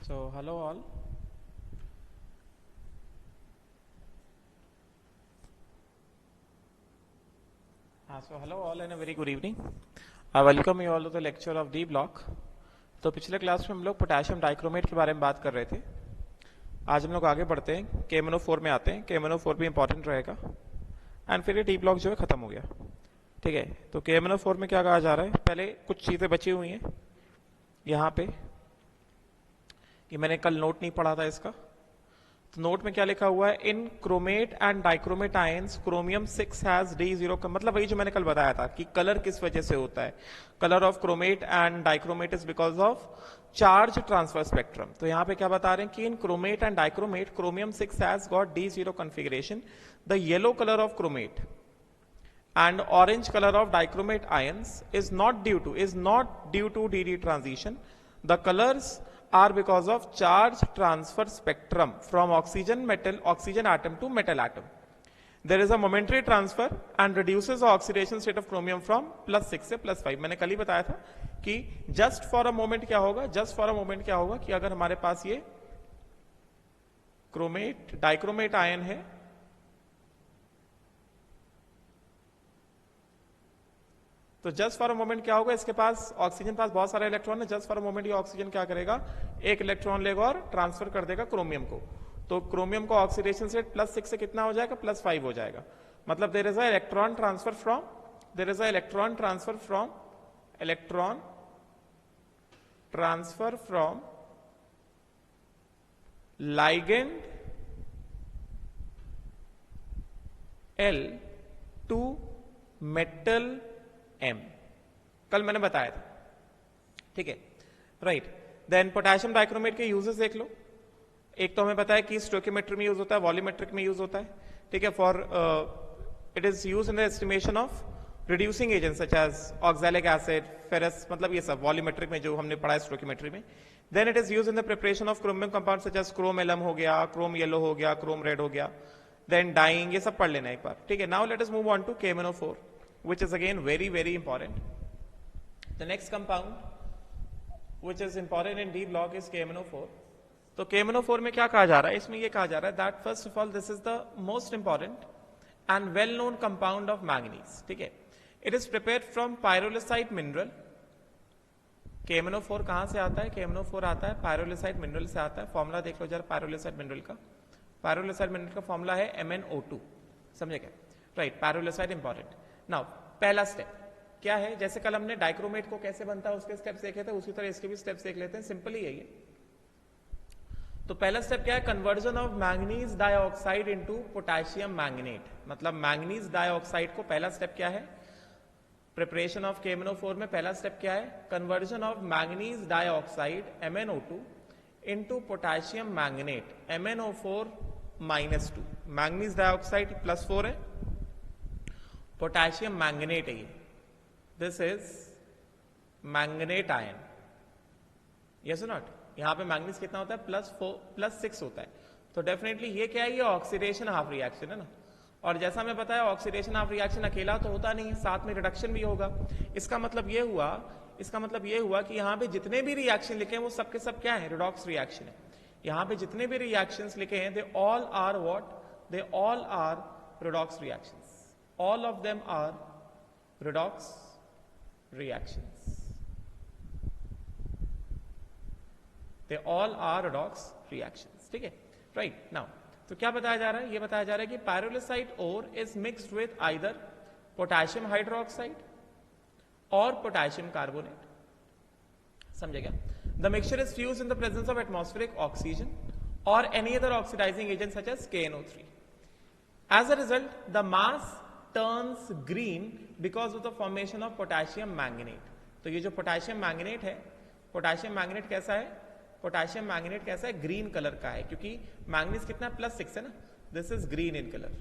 So hello all. So hello all and a very good evening. I welcome you all to the lecture of D block. तो पिछले class में हम लोग potassium dichromate के बारे में बात कर रहे थे. आज हम लोग आगे बढ़ते हैं, KMnO4 में आते हैं. KMnO4 भी इंपॉर्टेंट रहेगा एंड फिर ये डी ब्लॉक जो है खत्म हो गया. ठीक है, तो KMnO4 में क्या कहा जा रहा है, पहले कुछ चीजें बची हुई हैं यहाँ पे. ये मैंने कल नोट नहीं पढ़ा था इसका, तो नोट में क्या लिखा हुआ है, in chromate and dichromate ions chromium 6 has D0 का मतलब वही जो मैंने कल बताया था कि कलर किस वजह से होता है. Colour of chromate and dichromate is because of charge transfer spectrum. तो यहाँ पे क्या बता रहे हैं कि in chromate and dichromate chromium 6 has got D0 configuration. The yellow colour of chromate and orange color of dichromate ions is not due to DD transition. The colors are because of charge transfer spectrum from oxygen atom to metal atom. There is a momentary transfer and reduces the oxidation state of chromium from +6 से +5. मैंने कल ही बताया था कि just for a moment क्या होगा कि अगर हमारे पास ये क्रोमेट डाइक्रोमेट आयन है, तो जस्ट फॉर अ मोमेंट क्या होगा, इसके पास ऑक्सीजन पास बहुत सारे इलेक्ट्रॉन है. जस्ट फॉर अ मोमेंट ये ऑक्सीजन क्या करेगा, एक इलेक्ट्रॉन लेगा और ट्रांसफर कर देगा क्रोमियम को. तो क्रोमियम को ऑक्सीडेशन स्टेट +6 से कितना हो जाएगा, +5 हो जाएगा. मतलब there is a electron transfer from ligand L to metal M. कल मैंने बताया था. ठीक है, राइट. देन पोटेशियम डाइक्रोमेट के यूजेस देख लो. एक तो हमें पता है कि स्टोइकियोमेट्री में यूज होता है, वॉल्यूमेट्रिक में यूज होता है. ठीक है, for it is use in the estimation of reducing agent such as oxalic acid, ferrous, मतलब ये सब वॉल्यूमेट्रिक में जो हमने पढ़ा है स्टोइकियोमेट्री में. Then it is use in the preparation of chromium compound such as chrome alum हो गया, क्रोम येलो हो गया, क्रोम रेड हो गया. देन डाइंग, ये सब पढ़ लेना एक बार. ठीक है, now let us move on to KMnO4 which is again very important. The next compound which is important in D block is KMnO4. तो KMnO4 में क्या कहा जा रहा है, इसमें ये कहा जा रहा है that first of all this is the most important and well known compound of manganese. ठीक है, it is prepared from pyrolusite mineral. KMnO4 कहां से आता है, KMnO4 आता है pyrolusite mineral से आता है. फॉर्मूला देख लो जरा pyrolusite mineral का. pyrolusite mineral का फॉर्मूला है MnO2. समझे क्या, राइट. pyrolusite important. नाउ पहला स्टेप क्या है, जैसे कल हमने डाइक्रोमेट को कैसे बनता है उसके स्टेप्स देखे थे, उसी तरह इसके भी स्टेप्स देख लेते हैं. सिंपली है ये. तो पहला स्टेप क्या है, conversion of manganese dioxide into potassium manganate. मतलब मैंगनीज डाइऑक्साइड को पहला स्टेप क्या है, प्रिपरेशन ऑफ KMnO4 में पहला स्टेप क्या है, conversion of manganese dioxide MnO2 into potassium manganate MnO4-2. Manganese dioxide +4 है, पोटेशियम मैंगनेट है ये. This is manganate ion. Yes और नॉट. यहां पे मैंगनीज कितना होता है, +6 होता है. तो डेफिनेटली ये क्या है, ये ऑक्सीडेशन हाफ रिएक्शन है ना. और जैसा मैं बताया ऑक्सीडेशन हाफ रिएक्शन अकेला तो होता नहीं, साथ में रिडक्शन भी होगा. इसका मतलब ये हुआ कि यहाँ पे जितने भी रिएक्शन लिखे हैं वो सब के सब क्या है, रिडॉक्स रिएक्शन है. यहाँ पे जितने भी रिएक्शंस लिखे हैं they all are what, they all are redox reactions. All of them are redox reactions. They all are redox reactions. ठीक है, right. Now, तो क्या बताया जा रहा है, ये बताया जा रहा है कि pyrolusite ore is mixed with either potassium hydroxide or potassium carbonate. समझे क्या? The mixture is fused in the presence of atmospheric oxygen or any other oxidizing agent such as KNO3. As a result, the mass turns green because of the formation of potassium manganate. तो ये जो potassium manganate है, potassium manganate कैसा है, potassium manganate कैसा है, green colour का है, क्योंकि मैंगनीज कितना +6 है ना. This is green in colour.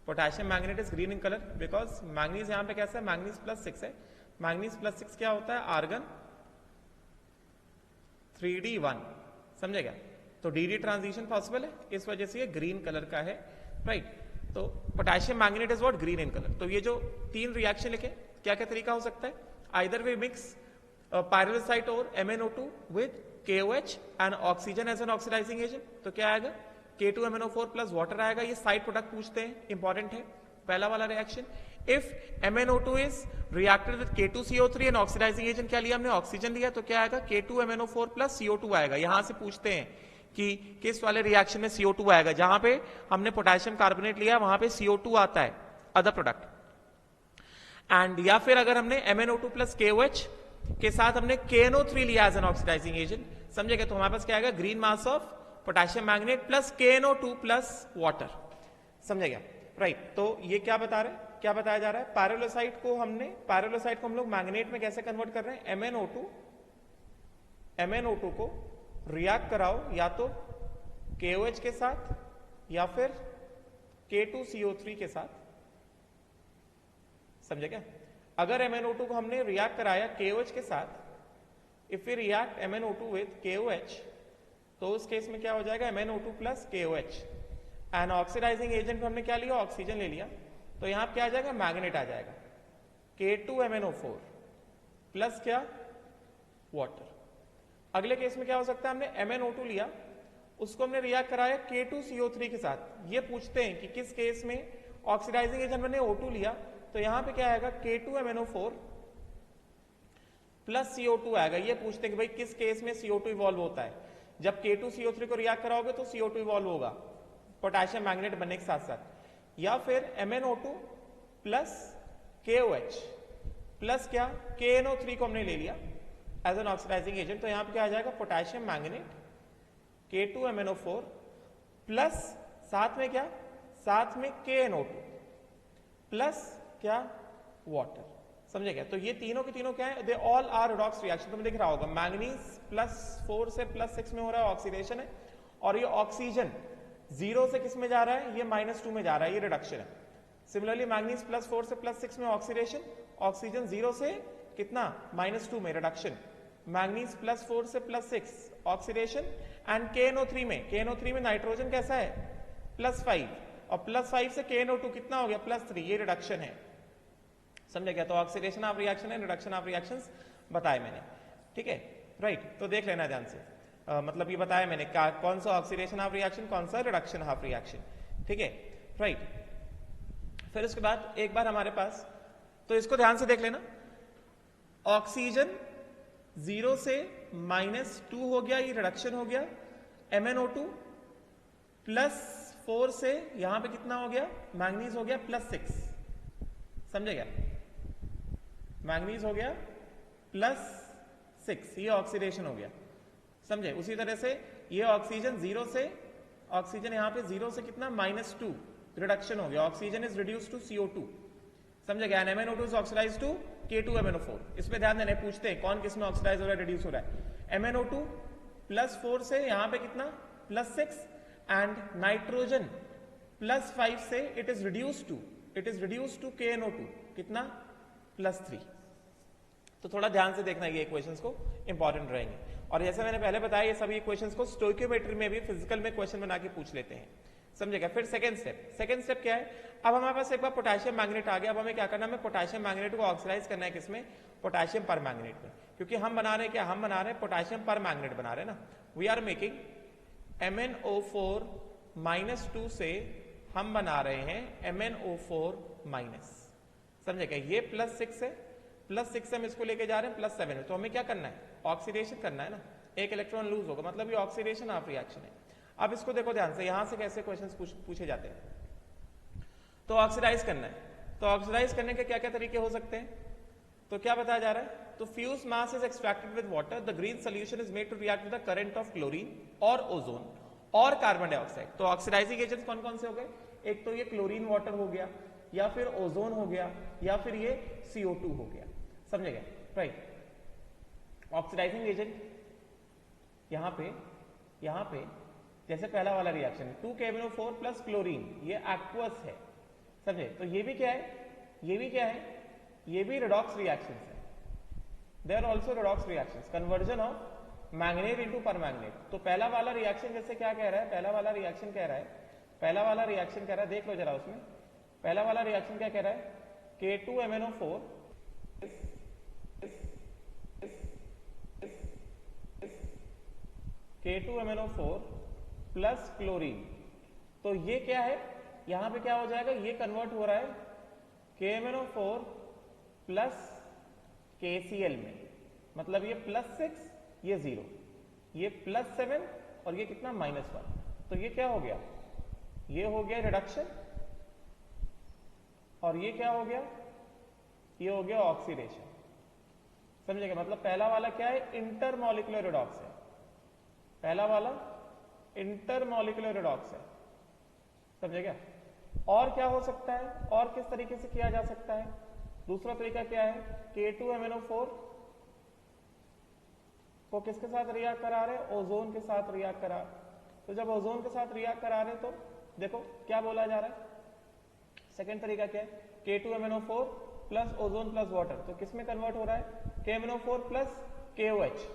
Potassium manganate is green in colour because manganese यहाँ पे कैसा है, मैंगनीज +6 है. मैंगनीज +6 क्या होता है, आर्गन 3D1. समझेगा. तो DD ट्रांजिशन पॉसिबल है, इस वजह से ये ग्रीन कलर का है, राइट. तो potassium manganate is what, green in colour. तो ये जो तीन रिएक्शन लिखे, क्या क्या तरीका हो सकता है, आइदर वे मिक्स पायरोलोसाइट और MnO2 with KOH and oxygen as an oxidizing agent, तो क्या आएगा K2MnO4 प्लस वाटर आएगा। ये साइड प्रोडक्ट पूछते हैं, इंपॉर्टेंट है पहला वाला reaction. If MnO2 is reacted with K2CO3 and oxidising agent क्या लिया हमने, ऑक्सीजन लिया, तो क्या आएगा K2MnO4 प्लस CO2 आएगा। यहां से पूछते हैं कि किस वाले रिएक्शन में CO2 आएगा, जहां पे हमने पोटेशियम कार्बोनेट लिया वहां पे CO2 आता है, अदर प्रोडक्ट। एंड या फिर अगर हमने MnO2 प्लस KOH के साथ हमने KNO3 लिया एज एन ऑक्सीडाइजिंग एजेंट, समझेगा, तो हमारे पास क्या आएगा green mass of potassium magnet plus KNO2 plus water, समझेगा, राइट। तो ये क्या बता रहे हैं, क्या बताया जा रहा है, पायरोलोसाइट को हम लोग मैग्नेट में कैसे कन्वर्ट कर रहे हैं, MnO2 को रिएक्ट कराओ या तो KOH के साथ या फिर K2CO3 के साथ, समझे क्या। अगर MnO2 को हमने रिएक्ट कराया KOH के साथ, if we react MnO2 with KOH, तो उस केस में क्या हो जाएगा MnO2 plus KOH, and oxidising agent में हमने क्या लिया, ऑक्सीजन ले लिया, तो यहां क्या आ जाएगा मैग्नेट आ जाएगा K2MnO4 प्लस क्या वाटर। अगले केस में क्या हो सकता है, हमने MnO2 लिया, उसको हमने रिएक्ट कराया K2CO3 के साथ। ये पूछते हैं कि किस केस में ऑक्सीडाइजिंग एजेंट मैंने O2 लिया, तो यहां पे क्या आएगा K2MnO4 प्लस CO2 आएगा। ये पूछते हैं कि भाई किस केस में CO2 इवॉल्व होता है, जब K2CO3 को रिएक्ट कराओगे तो CO2 इवॉल्व होगा पोटेशियम मैग्नेट बनने के साथ साथ, या फिर MnO2 प्लस KOH प्लस क्या KNO3 को हमने ले लिया एज एन ऑक्सीडाइजिंग एजेंट, तो यहां पे क्या आ जाएगा पोटेशियम मैग्नेट K2MnO4 प्लस साथ में क्या, साथ में KNO2 प्लस क्या वाटर, समझे क्या। तो ये तीनों के तीनों क्या है, they all are redox reaction. तुम्हें दिख रहा होगा मैंगनीज +4 से +6 में हो रहा है ऑक्सीडेशन है, और ये ऑक्सीजन 0 से किस में जा रहा है, ये -2 में जा रहा है, ये रिडक्शन है। सिमिलरली मैंगनीज +4 से +6 में ऑक्सीडेशन, ऑक्सीजन 0 से कितना -2 में रिडक्शन, मैंगनीज +4 से +6 ऑक्सीडेशन, एंड KNO3 में नाइट्रोजन कैसा है +5, और +5 से KNO2 कितना हो गया +3, ये रिडक्शन है, समझे क्या। तो ऑक्सीडेशन ऑफ रिएक्शन है, रिडक्शन ऑफ रिएक्शंस बताए मैंने, ठीक है, राइट। तो देख लेना ध्यान से, मतलब ये बताया मैंने कौन सा ऑक्सीडेशन ऑफ रिएक्शन, कौन सा रिडक्शन ऑफ रिएक्शन, ठीक है, राइट। फिर उसके बाद एक बार हमारे पास, तो इसको ध्यान से देख लेना, ऑक्सीजन 0 से -2 हो गया, ये रिडक्शन हो गया, MnO2 +4 से यहां पे कितना हो गया, मैंगनीज हो गया +6, समझे क्या, मैंगनीज हो गया +6, ये ऑक्सीडेशन हो गया, समझे। उसी तरह से ये ऑक्सीजन 0 से, ऑक्सीजन यहां पे 0 से कितना -2 रिडक्शन हो गया, oxygen is reduce to CO2, समझे क्या, MnO2 is oxidise to K2MnO4। इसमें ध्यान देने पूछते हैं कौन किस में ऑक्सीडाइज हो रहा है, रिड्यूस हो रहा है। MnO2 +4 से यहां पे कितना +6, एंड नाइट्रोजन +5 से it is reduce to KNO2 कितना +3। तो थोड़ा ध्यान से देखना ये इक्वेशंस को, इंपॉर्टेंट रहेंगे। और जैसे मैंने पहले बताया ये सभी इक्वेशंस को स्टोइकियोमेट्री में भी फिजिकल में क्वेश्चन बना के पूछ लेते हैं, समझेगा। फिर सेकंड स्टेप क्या है, अब हमारे पास एक बार पोटेशियम मैग्नेट आ गया, अब हमें क्या करना है, पोटेशियम मैग्नेट को ऑक्सीडाइज करना है, किसमें, पोटेशियम पर मैग्नेट में, क्योंकि हम बना रहे हैं क्या, हम बना रहे हैं पोटेशियम पर मैग्नेट बना रहे हैं ना। वी आर मेकिंग MnO4 -2 से हम बना रहे हैं MnO4-, समझेगा। ये +6 है, +6 से हम इसको लेके जा रहे हैं +7 में, तो हमें क्या करना है, ऑक्सीडेशन करना है ना, एक इलेक्ट्रॉन लूज होगा, मतलब ये ऑक्सीडेशन ऑफ रिएक्शन है। अब इसको देखो ध्यान से, यहां से कैसे क्वेश्चंस पूछे जाते हैं। तो ऑक्सीडाइज करना है, तो ऑक्सीडाइज करने के क्या क्या तरीके हो सकते हैं, तो क्या बताया जा रहा है, तो fuse mass is extracted with water, the green solution is made to react with the current of chlorine और ओजोन और कार्बन डाइऑक्साइड। तो ऑक्सीडाइजिंग एजेंट्स कौन कौन से हो गए, एक तो ये क्लोरीन वाटर हो गया, या फिर ओजोन हो गया, या फिर ये CO2 हो गया, समझेगा, राइट। ऑक्सीडाइजिंग एजेंट यहां पे जैसे पहला वाला रिएक्शन 2KMnO4 प्लस क्लोरीन, ये एक्वस है, समझे। तो ये भी क्या है, ये भी रिडॉक्स रिएक्शन है, they are also redox reaction, conversion of manganate into permanganate. तो पहला वाला रिएक्शन जैसे क्या कह रहा है, पहला वाला रिएक्शन कह रहा है, देख लो जरा उसमें, पहला वाला रिएक्शन क्या कह रहा है, K2MnO4 K2MnO4 प्लस क्लोरीन। तो ये क्या है, यहां पे क्या हो जाएगा, ये कन्वर्ट हो रहा है KMnO4 प्लस KCl में, मतलब ये +6 ये 0, ये +7 और ये कितना -1। तो ये क्या हो गया, ये हो गया रिडक्शन और ये क्या हो गया, ये हो गया ऑक्सीडेशन। समझेगा, मतलब पहला वाला क्या है, इंटरमॉलिक्यूलर रिडॉक्स है, पहला वाला इंटरमॉलिक्यूलर रिडॉक्स है। समझेगा। और क्या हो सकता है, और किस तरीके से किया जा सकता है, दूसरा तरीका क्या है, K2MnO4 को किसके साथ रिएक्ट करा रहे, ओजोन के साथ रिएक्ट करा। तो जब ओजोन के साथ रिएक्ट करा रहे तो देखो क्या बोला जा रहा है, सेकेंड तरीका क्या है, K2MnO4 plus ozone plus water, तो किसमें कन्वर्ट हो रहा है, KMnO4 प्लस KOH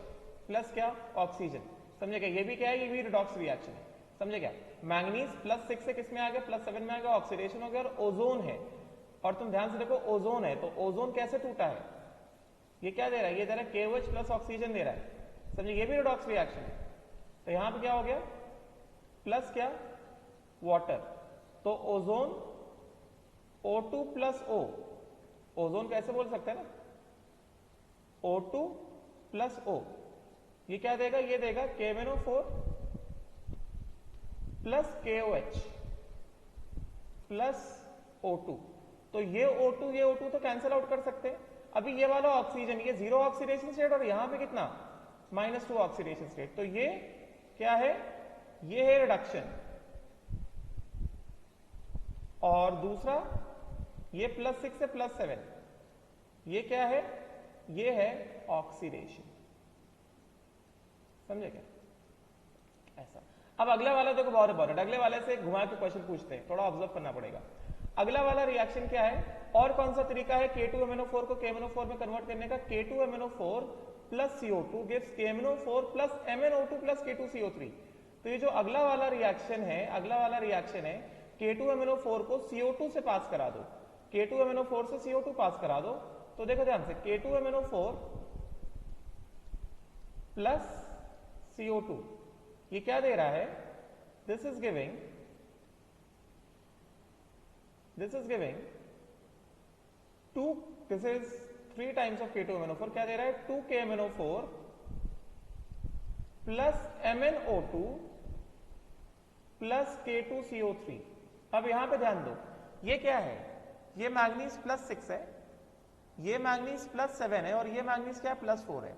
प्लस क्या, ऑक्सीजन। समझेगा, ये भी क्या है, ये भी रिडॉक्स रिएक्शन है। समझेगा, मैंगनीज +6 से किसमें आ गया, +7 में आ गया, ऑक्सीडेशन हो गया और ओजोन है। और तुम ध्यान से देखो ओजोन है, तो ओजोन कैसे टूटा है, ये क्या दे रहा है, ये दे रहा है KOH प्लस ऑक्सीजन दे रहा है। समझे, ये भी रिडॉक्स रिएक्शन है। तो यहां पे क्या हो गया, प्लस क्या, वाटर, तो ozone O2 plus O, ozone कैसे बोल सकते हैं ना, O2 प्लस O, ये क्या देगा, ये देगा KMnO4 plus KOH plus O2। तो ये O2 तो कैंसिल आउट कर सकते हैं। अभी ये वाला ऑक्सीजन, ये 0 ऑक्सीडेशन स्टेट और यहां पे कितना, -2 ऑक्सीडेशन स्टेट, तो ये क्या है, ये है रिडक्शन। और दूसरा ये +6 से +7, ये क्या है, ये है ऑक्सीडेशन। समझे क्या, ऐसा। अब अगला वाला देखो बहुत इंपॉर्टेंट, अगले वाले से घुमा के क्वेश्चन पूछते हैं, थोड़ा ऑब्जर्व करना पड़ेगा। अगला वाला रिएक्शन क्या है, और कौन सा तरीका है K2MnO4 को KMnO4 में कन्वर्ट करने का, K2MnO4 plus CO2 gives KMnO4 plus MnO2 plus K2CO3। तो ये जो अगला वाला रिएक्शन है, अगला वाला रिएक्शन है, K2MnO4 को CO2 से पास करा दो, K2MnO4 से CO2 पास करा दो। तो देखो ध्यान से, K2MnO4 प्लस CO2, ये क्या दे रहा है, this is giving 2, this is 3 times of K2MnO4, क्या दे रहा है, 2 KMnO4 plus MnO2 plus K2CO3। अब यहां पे ध्यान दो, ये क्या है, ये मैंगनीज +6 है, ये मैंगनीज +7 है और ये मैंगनीज क्या है, +4 है।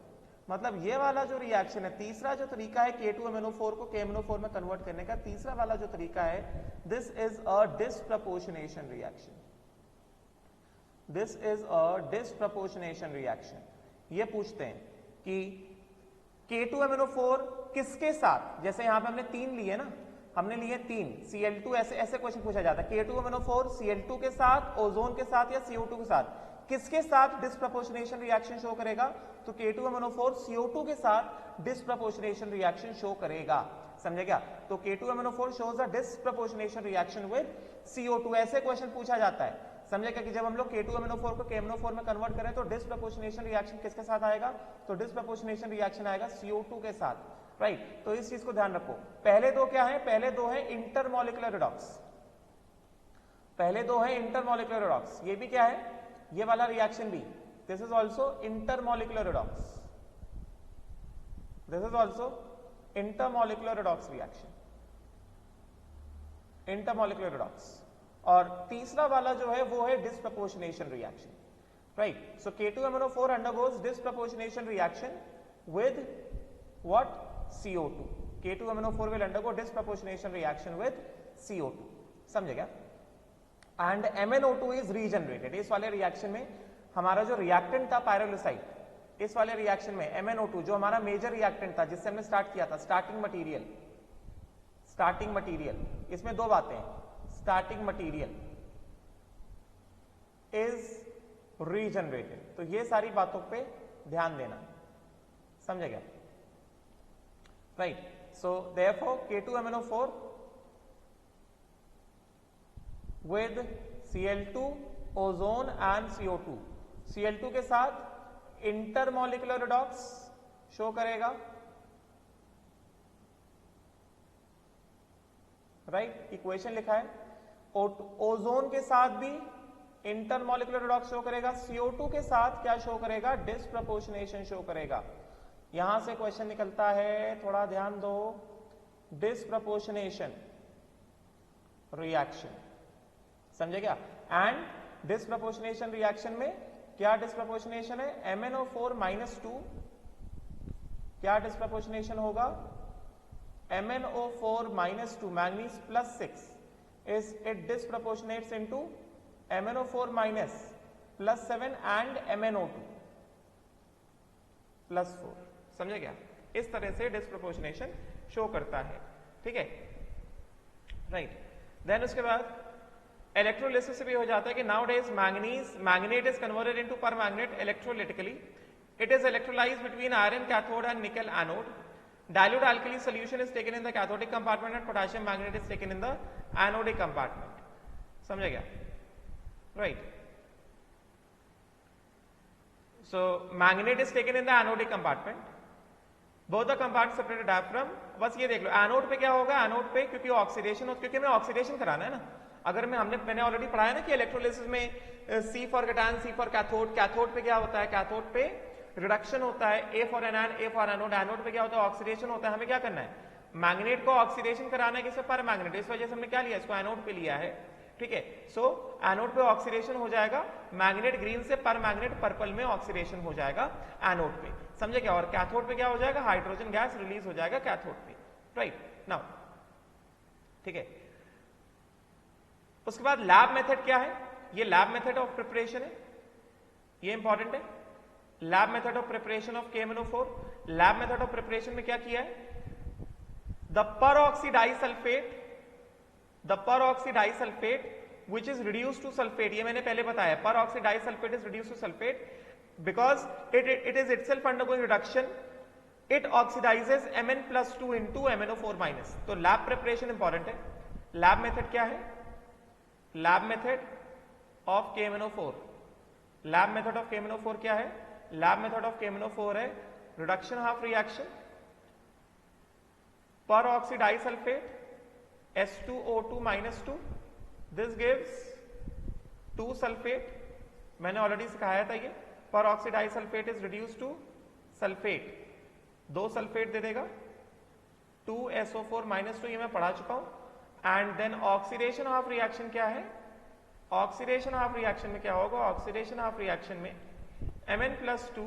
मतलब ये वाला जो रिएक्शन है, तीसरा जो तरीका है K2MnO4 को KMnO4 में कन्वर्ट करने का, तीसरा वाला जो तरीका है, this is a disproportionation reaction, this is a disproportionation reaction. ये पूछते हैं कि K2MnO4 किसके साथ, जैसे यहां पे हमने 3 लिए ना, हमने लिए 3 Cl2, ऐसे क्वेश्चन पूछा जाता है, K2MnO4 Cl2 के साथ, ओजोन के साथ या CO2 के साथ, किसके साथ डिस्प्रपोर्शनेशन रिएक्शन शो करेगा, तो K2MnO4 CO2 के साथ डिस्प्रपोर्शनेशन रिएक्शन शो करेगा। समझे क्या, तो K2MnO4 shows a disproportionation reaction with CO2, ऐसे क्वेश्चन पूछा जाता है। समझे क्या, कि जब हम लोग K2MnO4 को KMnO4 में कन्वर्ट करें तो डिस्प्रपोर्शनेशन रिएक्शन किसके साथ आएगा, तो डिस्प्रपोर्शनेशन रिएक्शन आएगा CO2 के साथ, राइट। तो इस चीज को ध्यान रखो। पहले दो क्या है, पहले दो है इंटरमॉलिक्यूलर रिडॉक्स, पहले दो है इंटरमॉलिक्यूलर रिडॉक्स। ये भी क्या है, ये वाला रिएक्शन भी, this is also intermolecular redox, this is also intermolecular redox reaction, intermolecular redox. और तीसरा वाला जो है वो है disproportionation reaction, right. So K2MnO4 undergoes disproportionation reaction with what, CO2। K2MnO4 will undergo disproportionation reaction with CO2। समझेगा। And MnO2 is regenerated. इस वाले रिएक्शन में हमारा जो रिएक्टेंट था पायरोलिसाइट, इस वाले रिएक्शन में MnO2 जो हमारा मेजर रिएक्टेंट था, जिससे हमने स्टार्ट किया था, स्टार्टिंग मटेरियल, स्टार्टिंग मटेरियल, इसमें दो बातें हैं, स्टार्टिंग मटेरियल इज रीजनरेटेड। तो ये सारी बातों पे ध्यान देना, समझेगा, right। So therefore K2MnO4 with Cl2, ozone and CO2, Cl2 के साथ इंटरमॉलिक्यूलर रिडॉक्स शो करेगा, राइट, इक्वेशन लिखा है। ओजोन के साथ भी इंटरमॉलिक्यूलर रिडॉक्स शो करेगा, CO2 के साथ क्या शो करेगा, डिस्प्रपोर्शनेशन शो करेगा। यहां से क्वेश्चन निकलता है, थोड़ा ध्यान दो, डिस्प्रपोर्शनेशन रिएक्शन, समझे क्या? एंड डिस्प्रपोर्शनेशन रिएक्शन में क्या डिस्प्रपोर्शनेशन है, MnO4 -2, क्या डिस्प्रपोर्शनेशन होगा, MnO4 -2 manganese +6 is it disproportionates into MnO4 +7 and MnO2 +4, समझे क्या? इस तरह से डिस्प्रपोर्शनेशन शो करता है, ठीक है, राइट। देन उसके बाद इलेक्ट्रोलिसिस से भी हो जाता है कि nowadays manganate is converted into permanganate electrolytically, it is electrolysed between iron cathode and nickel anode, dilute alkali solution is taken in the cathodic compartment and potassium magnet is taken in the anodic compartment, समझे क्या? Right, so magnet is taken in the anodic compartment, both the compartments separated diaphragm। बस ये देख लो anode पे क्या होगा, anode पे क्योंकि ऑक्सीडेशन, क्योंकि हमें ऑक्सीडेशन कराना है ना, अगर मैंने ऑलरेडी पढ़ाया ना कि इलेक्ट्रोलिसिस में C for cation, C for cathode, cathode पे क्या होता है, कैथोड पे रिडक्शन होता है, A for anion, A for anode, anode पे क्या होता है, ऑक्सीडेशन होता है। हमें क्या करना है, मैग्नेट को ऑक्सीडेशन कराना है, किससे, पर मैग्नेट, इस वजह से हमने क्या लिया, इसको एनोड पे लिया है, ठीक है। सो एनोड पे ऑक्सीडेशन हो जाएगा, मैग्नेट ग्रीन से पर मैग्नेट पर्पल में ऑक्सीडेशन हो जाएगा एनोड पे, समझे क्या? और कैथोड पे क्या हो जाएगा, हाइड्रोजन गैस रिलीज हो जाएगा कैथोड पे, राइट नाउ, ठीक है। उसके बाद लैब मेथड क्या है, ये लैब मेथड ऑफ प्रिपरेशन है, ये इंपॉर्टेंट है। Lab method of preparation of KMnO4, lab method of preparation में क्या किया है, the परऑक्सीडाइसल्फेट which is reduced to sulfate, ये मैंने पहले बताया, परऑक्सीडाइसल्फेट is reduced to sulfate because it is itself undergoing reduction, it oxidizes Mn+2 into MnO4-। तो lab preparation important है। लैब मेथड क्या है, lab method of KMnO4, lab method of KMnO4 क्या है, लैब मेथड ऑफ KMnO4 है reduction half reaction, peroxydisulphate S2O2 -2, this gives 2 sulphate, मैंने already सिखाया था ये, peroxydisulphate is reduce to sulphate, 2 sulphate दे देगा, 2SO4 -2, ये मैं पढ़ा चुका हूं। And then oxidation half reaction क्या है, ऑक्सीडेशन हाफ रिएक्शन में क्या होगा, ऑक्सीडेशन हाफ रिएक्शन में Mn+2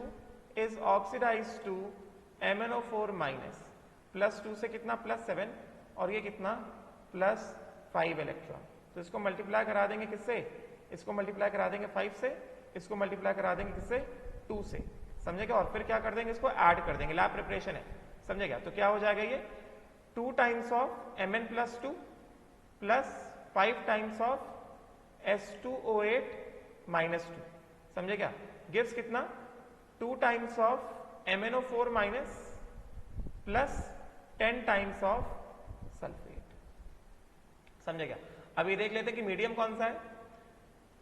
is oxidized to MnO4- +2 से कितना, +7, और ये कितना, +5 इलेक्ट्रॉन। तो इसको मल्टीप्लाई करा देंगे किससे, इसको मल्टीप्लाई करा देंगे 5 से, इसको मल्टीप्लाई करा देंगे किससे, 2 से, समझेगा? और फिर क्या कर देंगे, इसको ऐड कर देंगे, लैब प्रिपरेशन है, समझेगा? तो क्या हो जाएगा ये 2 times of Mn+2 plus 5 times of S2O8 -2, समझे क्या? गिव्स कितना, 2 times of MnO4- plus 10 times of sulphate, समझे क्या? अभी देख लेते कि मीडियम कौन सा है,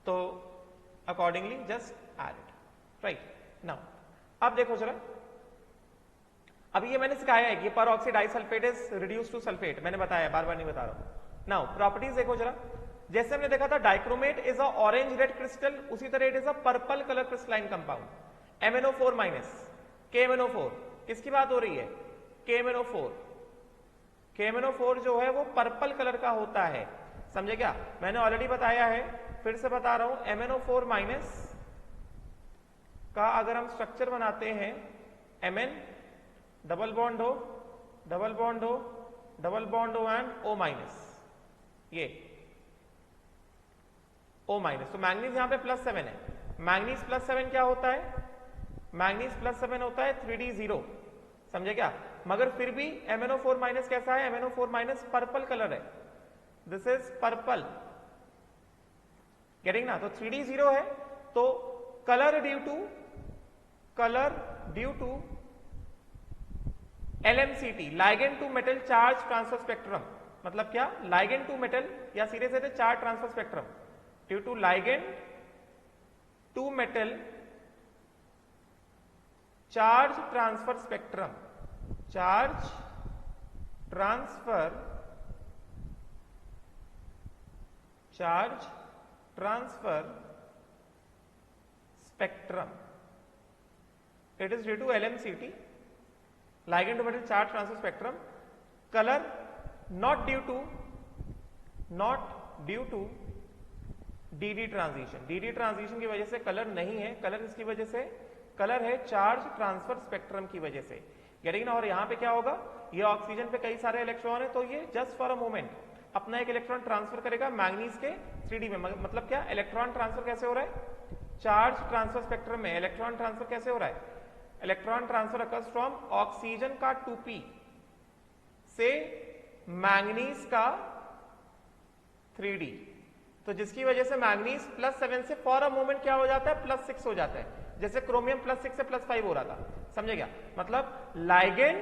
तो accordingly just add it, right now. अब देखो जरा, अभी ये मैंने सिखाया है कि परऑक्सीडाइसल्फेट इज रिड्यूस टू सल्फेट, मैंने बताया, बार बार नहीं बता रहा हूं। नाउ प्रॉपर्टीज देखो जरा, जैसे हमने देखा था dichromate is a orange red crystal, उसी तरह it is a purple colour crystalline compound. MnO4- KMnO4, किसकी बात हो रही है, KMnO4। KMnO4 जो है वो पर्पल कलर का होता है, समझे क्या? मैंने ऑलरेडी बताया है, फिर से बता रहा हूं, MnO4- का अगर हम स्ट्रक्चर बनाते हैं, Mn डबल बॉन्ड हो, डबल बॉन्ड हो, डबल बॉन्ड हो एंड O-, ये O-, तो मैंगनीज यहां पे +7 है। मैंगनीज +7 क्या होता है, मैंगनीज +7 होता है 3D0, समझे क्या? मगर फिर भी MnO4- कैसा है, MnO4- पर्पल कलर है, दिस इज पर्पल, गेटिंग ना? तो 3D0 है, तो colour due to LMCT, ligand to metal charge transfer spectrum, मतलब क्या, लाइगेंड टू मेटल या सीधे से charge transfer spectrum, due to ligand to metal charge transfer spectrum, charge transfer charge transfer spectrum, it is due to LMCT, ligand to metal charge transfer spectrum. Color not due to DD transition, DD transition की वजह से colour नहीं है, colour इसकी वजह से colour है charge transfer spectrum की वजह से। गेटिंग ना। और यहां पे क्या होगा, ये ऑक्सीजन पे कई सारे इलेक्ट्रॉन है, तो ये जस्ट फॉर अ मोमेंट अपना एक इलेक्ट्रॉन ट्रांसफर करेगा मैंगनीज के 3D में। मतलब क्या, इलेक्ट्रॉन ट्रांसफर कैसे हो रहा है, चार्ज ट्रांसफर स्पेक्ट्रम में इलेक्ट्रॉन ट्रांसफर कैसे हो रहा है, electron transfer occurs from oxygen का 2p से मैंगनीज का 3D। तो जिसकी वजह से मैंगनीज +7 से फॉर अ मोमेंट क्या हो जाता है, +6 हो जाता है, जैसे क्रोमियम +6 से +5 हो रहा था। समझे क्या, मतलब लाइगेंड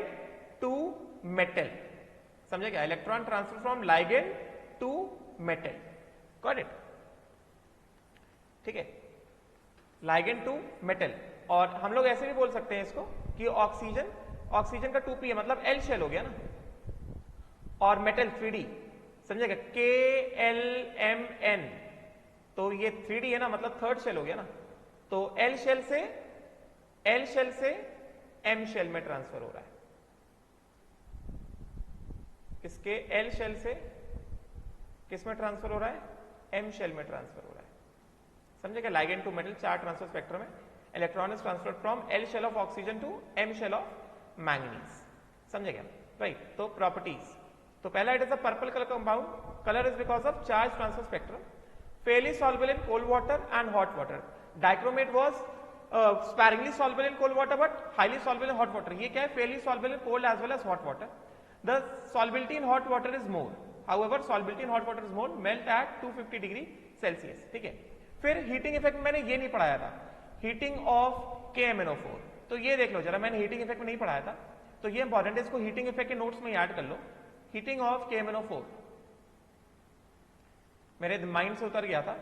टू मेटल, समझे क्या, electron transfer from ligand to metal. Got it, ठीक है, लाइगेंड टू मेटल। और हम लोग ऐसे भी बोल सकते हैं इसको कि ऑक्सीजन का 2p है, मतलब L शेल हो गया ना, और मेटल 3D, समझेगा, KLMN, तो ये 3D है ना, मतलब थर्ड शेल हो गया ना, तो L शेल से M शेल में ट्रांसफर हो रहा है, इसके L शेल से किस में ट्रांसफर हो रहा है, M शेल में ट्रांसफर हो रहा है। समझेगा, ligand to metal charge transfer spectrum में electron is transferred from L shell of oxygen to M shell of manganese. समझेगा, राइट। तो प्रॉपर्टीज, तो पहला, it is a purple colour compound, colour is because of charge transfer spectrum, fairly soluble in cold water and hot water. Dichromate was sparingly soluble in cold water but highly soluble in hot water. ये क्या है, fairly soluble in cold as well as hot water. The solubility in hot water is more, however solubility in hot water is more, melt at 250 degree Celsius. ठीक है, फिर heating effect मैंने ये नहीं पढ़ाया था, हीटिंग ऑफ KMnO4, तो ये देख लो जरा, मैंने हीटिंग इफेक्ट में नहीं पढ़ाया था, तो ये इंपॉर्टेंट है, इसको हीटिंग इफेक्ट के नोट्स में याद कर लो। हीटिंग ऑफ KMnO4 मेरे माइंड से उतर गया था,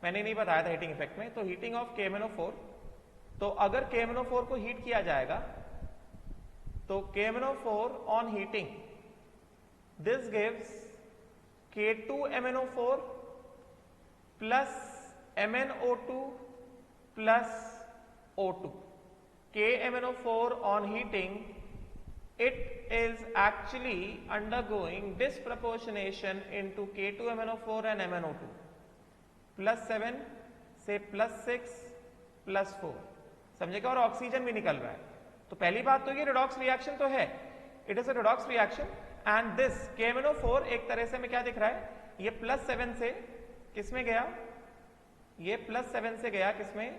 मैंने नहीं बताया था हीटिंग इफेक्ट में। तो हीटिंग ऑफ KMnO4, तो अगर KMnO4 को हीट किया जाएगा तो KMnO4 on heating, this gives K2MnO4 plus MnO2 plus O2। KMnO4 on heating, it is actually undergoing disproportionation into K2MnO4 and MnO2, +7 से +6 +4, समझेगा, और ऑक्सीजन भी निकल रहा है। तो पहली बात तो ये रिडॉक्स रिएक्शन तो है, it is a redox reaction, and this KMnO4 एक तरह से हमें क्या दिख रहा है, ये +7 से किसमें गया, ये +7 से गया किसमें,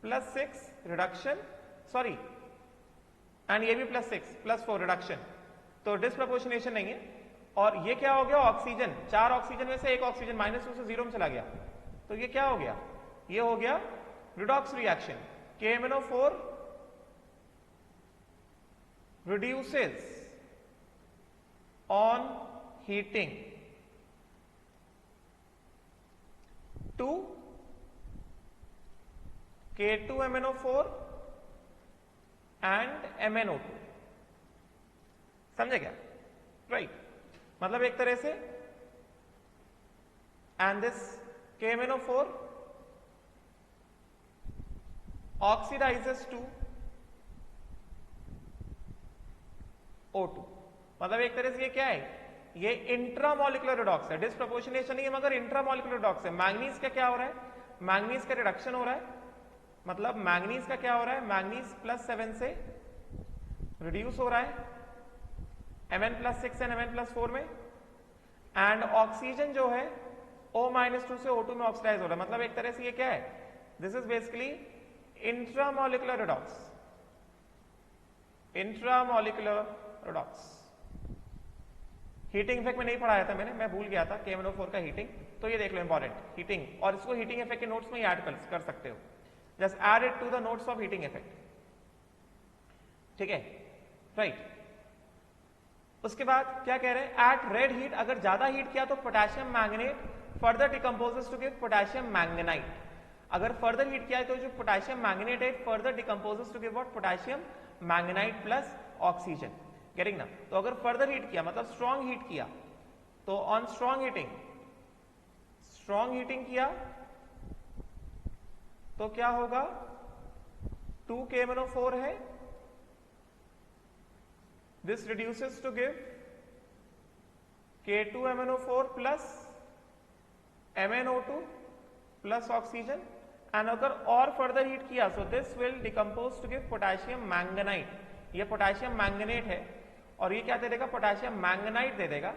+6 रिडक्शन, सॉरी, एंड ये भी +6 +4 रिडक्शन, तो डिस्प्रपोर्शनेशन नहीं है। और ये क्या हो गया, ऑक्सीजन, 4 ऑक्सीजन में से एक ऑक्सीजन -2 से 0 में चला गया, तो ये क्या हो गया, ये हो गया redox reaction. KMnO4 reduces on heating to K2MnO4 and MnO2, समझे क्या, राइट, मतलब एक तरह से, and this KMnO4 oxidizes to O2, मतलब एक तरह से ये क्या है, ये इंट्रामोलिकुलर रिडॉक्स है, डिस्प्रपोर्शनेशन नहीं है मगर इंट्रामोलिकुलर रिडॉक्स है। मैंगनीज का क्या हो रहा है, मैंगनीज का रिडक्शन हो रहा है, मतलब मैंगनीज का क्या हो रहा है, मैंगनीज +7 से रिड्यूस हो रहा है Mn+6 एंड Mn+4 में, एंड ऑक्सीजन जो है O-2 से O2 में ऑक्सीडाइज हो रहा है। मतलब एक तरह से ये क्या है, this is basically intramolecular redox, intramolecular redox. Heating effect में नहीं पढ़ाया था मैंने, मैं भूल गया था KMnO4 का हीटिंग, तो ये देख लो इंपॉर्टेंट हीटिंग, और इसको हीटिंग इफेक्ट के नोट्स में ऐड कर सकते हो, just add it to the notes of heating effect, ठीक है, राइट। उसके बाद क्या कह रहे हैं, एट रेड हीट, अगर ज्यादा हीट किया तो potassium manganate further decomposes to give potassium manganite. अगर फर्दर हीट किया तो जो पोटेशियम मैंगनेट है further decomposes to give what, potassium manganite plus oxygen, getting ना। तो अगर फर्दर हीट किया मतलब स्ट्रॉन्ग हीट किया तो ऑन स्ट्रॉन्ग हीटिंग किया तो क्या होगा, 2KMnO4 है, this reduces to give K2MnO4 plus MnO2 plus oxygen, and अगर और फर्दर हीट किया so this will decompose to give potassium manganite, ये पोटेशियम मैंगनेट है और ये क्या दे देगा, पोटेशियम मैंगनाइट दे देगा,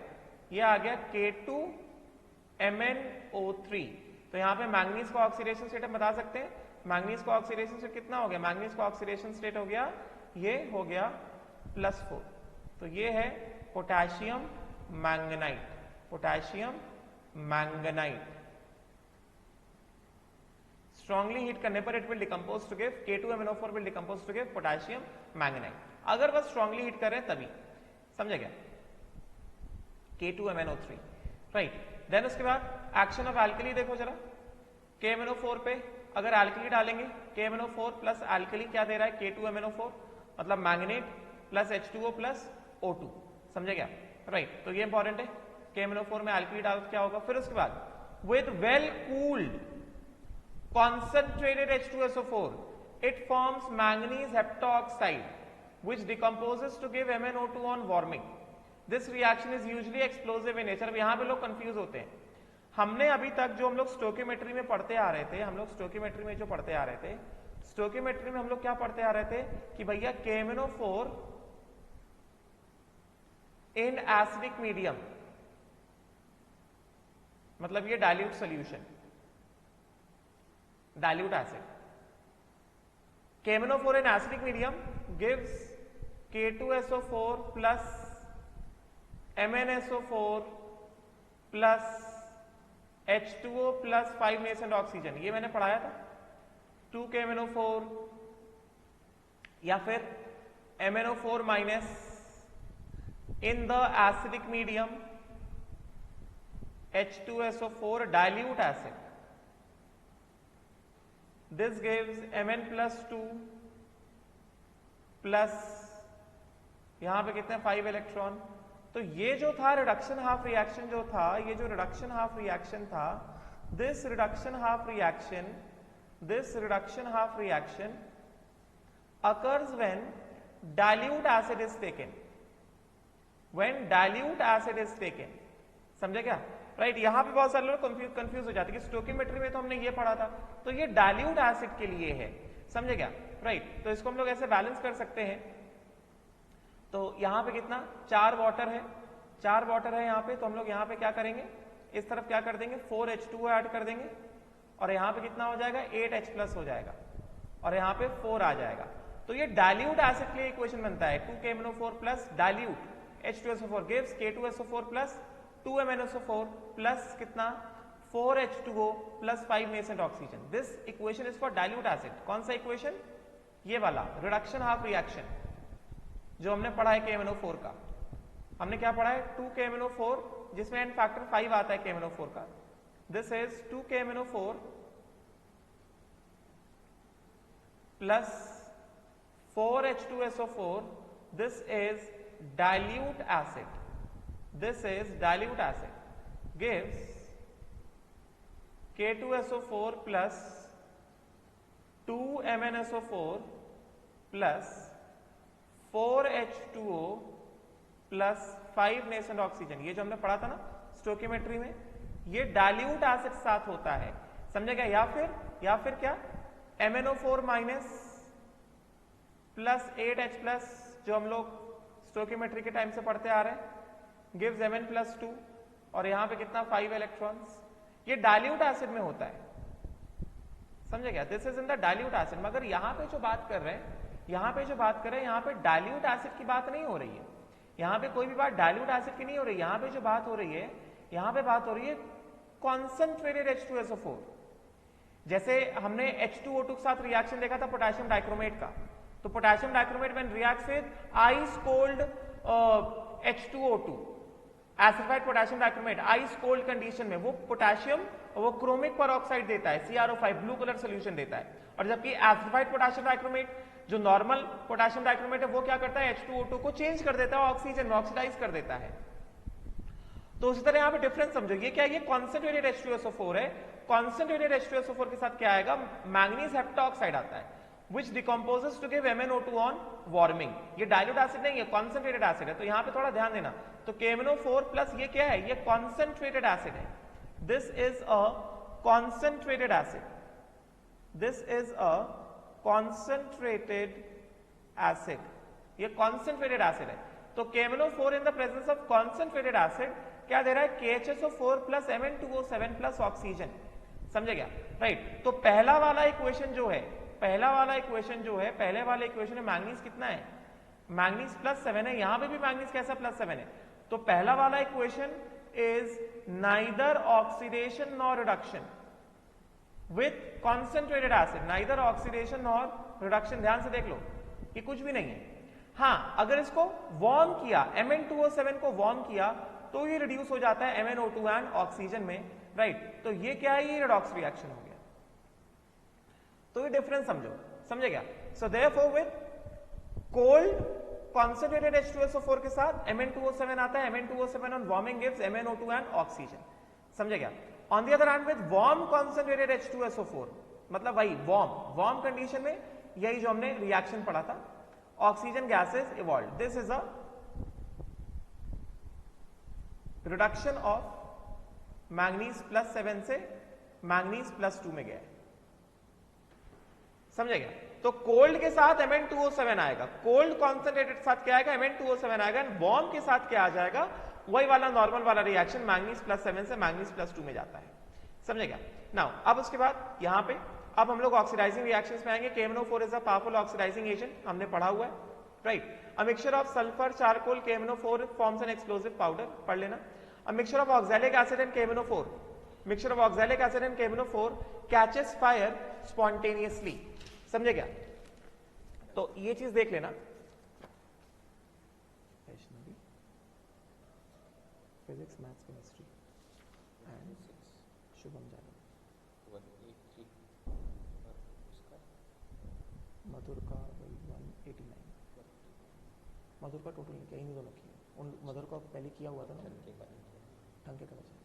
ये आ गया K2MnO3। तो यहाँ पे मैंगनीज का ऑक्सीडेशन स्टेट हम बता सकते हैं, मैंगनीज का ऑक्सीडेशन स्टेट कितना हो गया, मैंगनीज का ऑक्सीडेशन स्टेट हो गया, ये हो गया +4। तो ये है potassium manganite, potassium manganite. Strongly heat करने पर it will decompose to give K2MnO4 will decompose to give potassium manganite, अगर बस स्ट्रांगली हीट कर रहे हैं तभी, समझे क्या, K2MnO3, राइट। देन उसके बाद एक्शन ऑफ एल्कली देखो जरा, KMnO4 पे अगर एल्कली डालेंगे, KMnO4 प्लस एल्कली क्या दे रहा है, K2MnO4 मतलब manganate plus H2O plus O2, समझे क्या, राइट। तो ये इंपॉर्टेंट है, KMnO4 में एल्कली डाल क्या होगा। फिर उसके बाद with well cooled concentrated H2SO4 it forms manganese heptoxide which decomposes to give MnO2 on warming. This reaction is usually explosive in nature। अब यहाँ पे लोग कंफ्यूज होते हैं, हमने अभी तक जो हम लोग स्टोकियोमेट्री में पढ़ते आ रहे थे, हम लोग स्टोकियोमेट्री में जो पढ़ते आ रहे थे, स्टोकियोमेट्री में हम लोग क्या पढ़ते आ रहे थे कि भैया KMnO4 इन एसिडिक मीडियम, मतलब ये dilute solution, dilute acid, KMnO4 in acidic medium gives K2SO4 plus MnSO4 plus H2O plus 5 nascent oxygen, ये मैंने पढ़ाया था, 2KMnO4 या फिर MnO4 minus in the acidic medium H2SO4 dilute acid, this gives Mn plus 2 plus यहां पे कितने 5 electron. तो ये जो था रिडक्शन हाफ रिएक्शन जो था, ये जो रिडक्शन हाफ रिएक्शन था, this reduction half reaction occurs when dilute acid is taken, समझे क्या, राइट। यहां पे बहुत सारे लोग कंफ्यूज हो जाते हैं कि स्टोकियोमेट्री में तो हमने ये पढ़ा था, तो ये डाइल्यूट एसिड के लिए है, समझे क्या, राइट। तो इसको हम लोग ऐसे बैलेंस कर सकते हैं। तो यहां पे कितना 4 वाटर है, 4 वाटर है यहां पे, तो हम लोग यहां पे क्या करेंगे, इस तरफ क्या कर देंगे 4H2O ऐड कर देंगे और यहां पे कितना हो जाएगा 8H प्लस हो जाएगा और यहां पे 4 आ जाएगा। तो ये डाइल्यूट एसिड के लिए इक्वेशन बनता है 2KMnO4 plus dilute H2SO4 gives K2SO4 plus 2MnSO4 plus कितना 4H2O plus 5 nascent oxygen. This equation is for dilute acid. कौन सा इक्वेशन, ये वाला रिडक्शन हाफ रिएक्शन जो हमने पढ़ा है KMnO4 का। हमने क्या पढ़ा है 2KMnO4 जिसमें एंड फैक्टर 5 आता है KMnO4 का। This is 2KMnO4 plus 4H2SO4, this is dilute acid, gives K2SO4 plus 2MnSO4 plus 4H2O plus 5 nascent oxygen. ये जो हमने पढ़ा था ना स्टोकियोमेट्री में, ये डाइल्यूट एसिड साथ होता है, समझे क्या। या फिर क्या MnO4 minus plus 8H plus जो हम लोग स्टोकियोमेट्री के टाइम से पढ़ते आ रहे हैं, गिव्स Mn प्लस 2 और यहां पे कितना 5 इलेक्ट्रॉन्स। ये डाइल्यूट एसिड में होता है, समझे क्या। This is in the dilute acid. मगर यहां पे जो बात कर रहे हैं, यहां पे डाइल्यूट एसिड की बात नहीं हो रही है, यहां पे कोई भी बात डाइल्यूट एसिड की नहीं हो रही। यहां पे जो बात हो रही है, यहां पे बात हो रही है कॉन्सेंट्रेटेड H2SO4। जैसे हमने H2O2 के साथ रिएक्शन देखा था पोटेशियम डाइक्रोमेट का, तो potassium dichromate when reacts with ice cold H2O2 acidified potassium dichromate ice cold condition में वो पोटेशियम वो क्रोमिक पेरोक्साइड देता है, CrO5 ब्लू कलर सोल्यूशन देता है। और जबकि एसिडिफाइड पोटेशियम डाइक्रोमेट जो नॉर्मल पोटेशियम डाइक्रोमेट है वो क्या करता है H2O2 को चेंज कर देता है, ऑक्सीजन में ऑक्सीडाइज कर देता है। तो उसी तरह यहाँ पे डिफरेंस समझो, ये क्या है, ये कॉन्सेंट्रेटेड H2SO4 है, कॉन्सेंट्रेटेड H2SO4 के साथ क्या आएगा, मैंगनीज हेप्टाऑक्साइड आता है which decomposes to give MnO2 on warming। ये डाइल्यूट एसिड नहीं है, कॉन्सेंट्रेटेड एसिड है, तो यहाँ पे थोड़ा ध्यान देना। तो KMnO4 प्लस ये क्या है, ये कॉन्सेंट्रेटेड एसिड है, this is a concentrated acid, this is a concentrated acid, ये कॉन्सेंट्रेटेड एसिड है। तो KMnO4 in the presence of concentrated acid क्या दे रहा है, KHSO4 plus Mn2O7 plus oxygen, समझे क्या, राइट। तो पहला वाला इक्वेशन जो है, पहला वाला इक्वेशन जो है, पहले वाले इक्वेशन में मैंगनीज कितना है, मैंगनीज +7 है, यहां पे भी मैंगनीज कैसा +7 है। तो पहला वाला equation is neither oxidation nor reduction with concentrated acid, neither oxidation nor reduction, ध्यान से देख लो कि कुछ भी नहीं है। हाँ, अगर इसको वार्म किया, Mn2O7 को वार्म किया तो ये रिड्यूस हो जाता है MnO2 एंड ऑक्सीजन में, राइट। तो ये क्या है, ये रेडॉक्स रिएक्शन हो गया। तो ये डिफरेंस समझो, समझे क्या। So therefore with cold concentrated H2SO4 के साथ Mn2O7 आता है, Mn2O7 on warming gives MnO2 and oxygen, समझे क्या। On the other hand with warm concentrated H2SO4, मतलब वही वार्म कंडीशन में यही जो हमने रिएक्शन पढ़ा था, oxygen gases evolve, this is a reduction of manganese +7 से मैंगनीज +2 में गया, समझे क्या। तो कोल्ड के साथ Mn2O7 आएगा, कोल्ड कॉन्सेंट्रेटेड के साथ क्या आएगा, Mn2O7 आएगा, एंड वार्म के साथ क्या आ जाएगा, वही वाला नॉर्मल वाला रिएक्शन, मैंगनीज +7 से मैंगनीज +2 में जाता है, समझे क्या। नाउ अब उसके बाद यहां पे अब हम लोग ऑक्सीडाइजिंग रिएक्शंस में आएंगे। KMnO4 is a powerful oxidising agent, हमने पढ़ा हुआ है, right. A mixture of sulphur charcoal KMnO4 forms an explosive powder, पढ़ लेना। A mixture of oxalic acid and KMnO4, mixture of oxalic acid and KMnO4 catches fire spontaneously, समझे क्या। तो ये चीज देख लेना, physics maths chemistry and Shubham Jadhav, Madhur का 189, मधुर का टोटल नहीं किया, इन्हीं दोनों किया, उन मधुर का पहले किया हुआ था ना, ठंके का बचा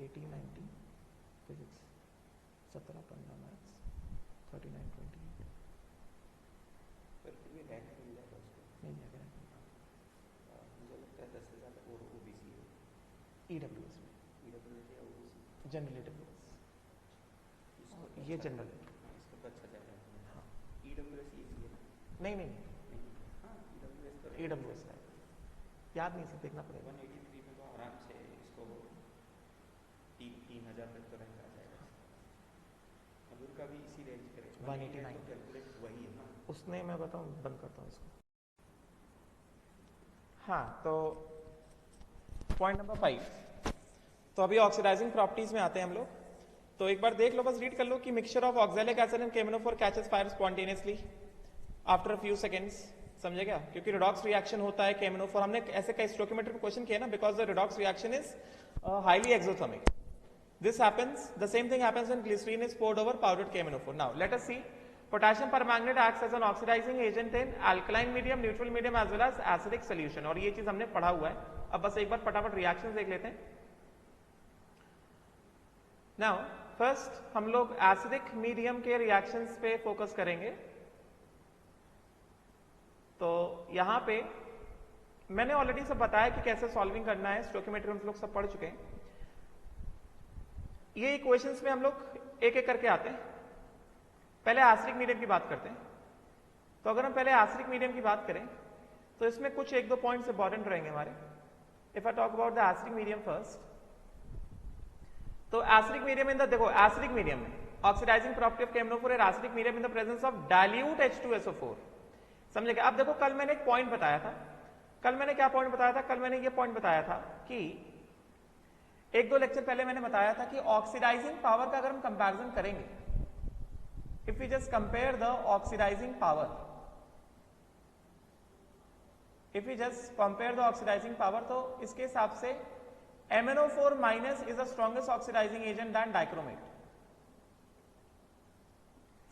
80-90 फिजिक्स, 17-15 मैथ्स, 39-28, पर फिर भी रैंक मिल जाएगा उसको, नहीं जाएगा रैंक, मुझे लगता है 10,000 और OBC है, EWS में, EWS या OBC, जनरल EWS, ये जनरल है, इसको तो अच्छा जाएगा। हाँ EWS इजी है, नहीं, हाँ EWS तो EWS है, याद नहीं से देखना पड़ेगा। 183 में तो आराम से इसको 3,000 तक तो रैंक आ जाएगा। मधुर का भी इसी रेंज करेगा, 189 तो कैलकुलेट वही है ना, उसने, मैं बताऊं, बंद करता हूं इसको। हाँ, तो पॉइंट नंबर 5, तो अभी ऑक्सीडाइजिंग प्रॉपर्टीज में आते हैं हम लोग। तो एक बार देख लो, बस रीड कर लो कि mixture of oxalic acid and KMnO4 catches fire spontaneously after a few seconds, समझे क्या, क्योंकि रिडॉक्स रिएक्शन होता है KMnO4, हमने ऐसे कई स्टोइकियोमेट्री में क्वेश्चन किया ना, because the redox reaction is highly exothermic. This happens, the same thing happens when glycerine is poured over powdered KMnO4. Now, let us see. Potassium permanganate acts as an oxidizing agent in alkaline medium, neutral medium as well as acidic solution. और ये चीज हमने पढ़ा हुआ है। अब बस एक बार फटाफट रिएक्शंस देख लेते हैं। Now, first हम लोग acidic medium के रिएक्शंस पे फोकस करेंगे। तो यहाँ पे मैंने ऑलरेडी सब बताया कि कैसे सॉल्विंग करना है, स्टोइकियोमेट्री हम लोग सब पढ़ चुके हैं। ये इक्वेशंस में हम लोग एक एक करके आते हैं। पहले एसिडिक मीडियम की बात करते हैं। तो अगर हम पहले एसिडिक मीडियम की बात करें तो इसमें कुछ एक दो पॉइंट्स इंपॉर्टेंट रहेंगे हमारे। If I talk about the acidic medium first, तो एसिडिक मीडियम इन द, देखो एसिडिक मीडियम में oxidising property of KMnO4 and acidic medium in the presence of dilute H2SO4, समझेगा। अब देखो कल मैंने एक पॉइंट बताया था, कल मैंने क्या पॉइंट बताया था, कल मैंने ये पॉइंट बताया था कि एक दो लेक्चर पहले मैंने बताया था कि ऑक्सीडाइजिंग पावर का अगर हम कंपैरिजन करेंगे, if we just compare the oxidising power, if we just compare the oxidising power, तो इसके हिसाब से MnO4 minus is the strongest oxidising agent than dichromate,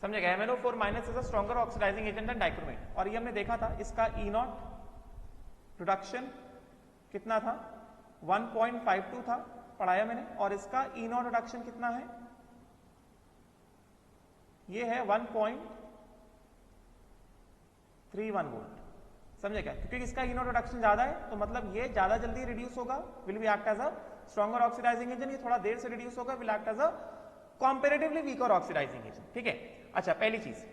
समझेगा। MnO4 minus is a stronger oxidising agent than dichromate. और ये हमने देखा था, इसका E0 रिडक्शन कितना था, 1.52 था, पढ़ाया मैंने। और इसका E0 रिडक्शन कितना है, ये है 1.31 वोल्ट। समझे क्या, क्योंकि इसका E0 रिडक्शन ज्यादा है तो मतलब ये ज्यादा जल्दी रिड्यूस होगा, will be act as a stronger oxidising agent. ये थोड़ा देर से रिड्यूस होगा, will act as a comparatively weaker oxidising agent. ठीक है, अच्छा पहली चीज।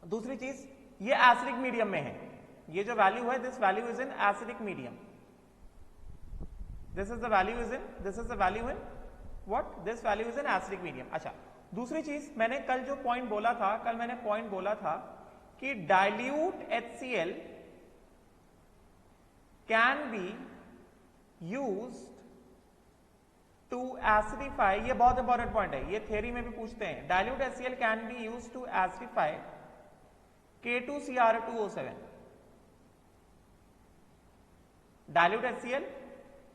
दूसरी चीज, ये एसिडिक मीडियम में है, ये जो वैल्यू है, this value is in acidic medium, this is the value is in, this is the value in what, this value is in acidic medium. अच्छा, दूसरी चीज, मैंने कल जो पॉइंट बोला था, कल मैंने पॉइंट बोला था कि dilute HCl can be used to acidify, ये बहुत इंपॉर्टेंट पॉइंट है, ये थ्योरी में भी पूछते हैं। Dilute HCl can be used to acidify K2Cr2O7, dilute HCl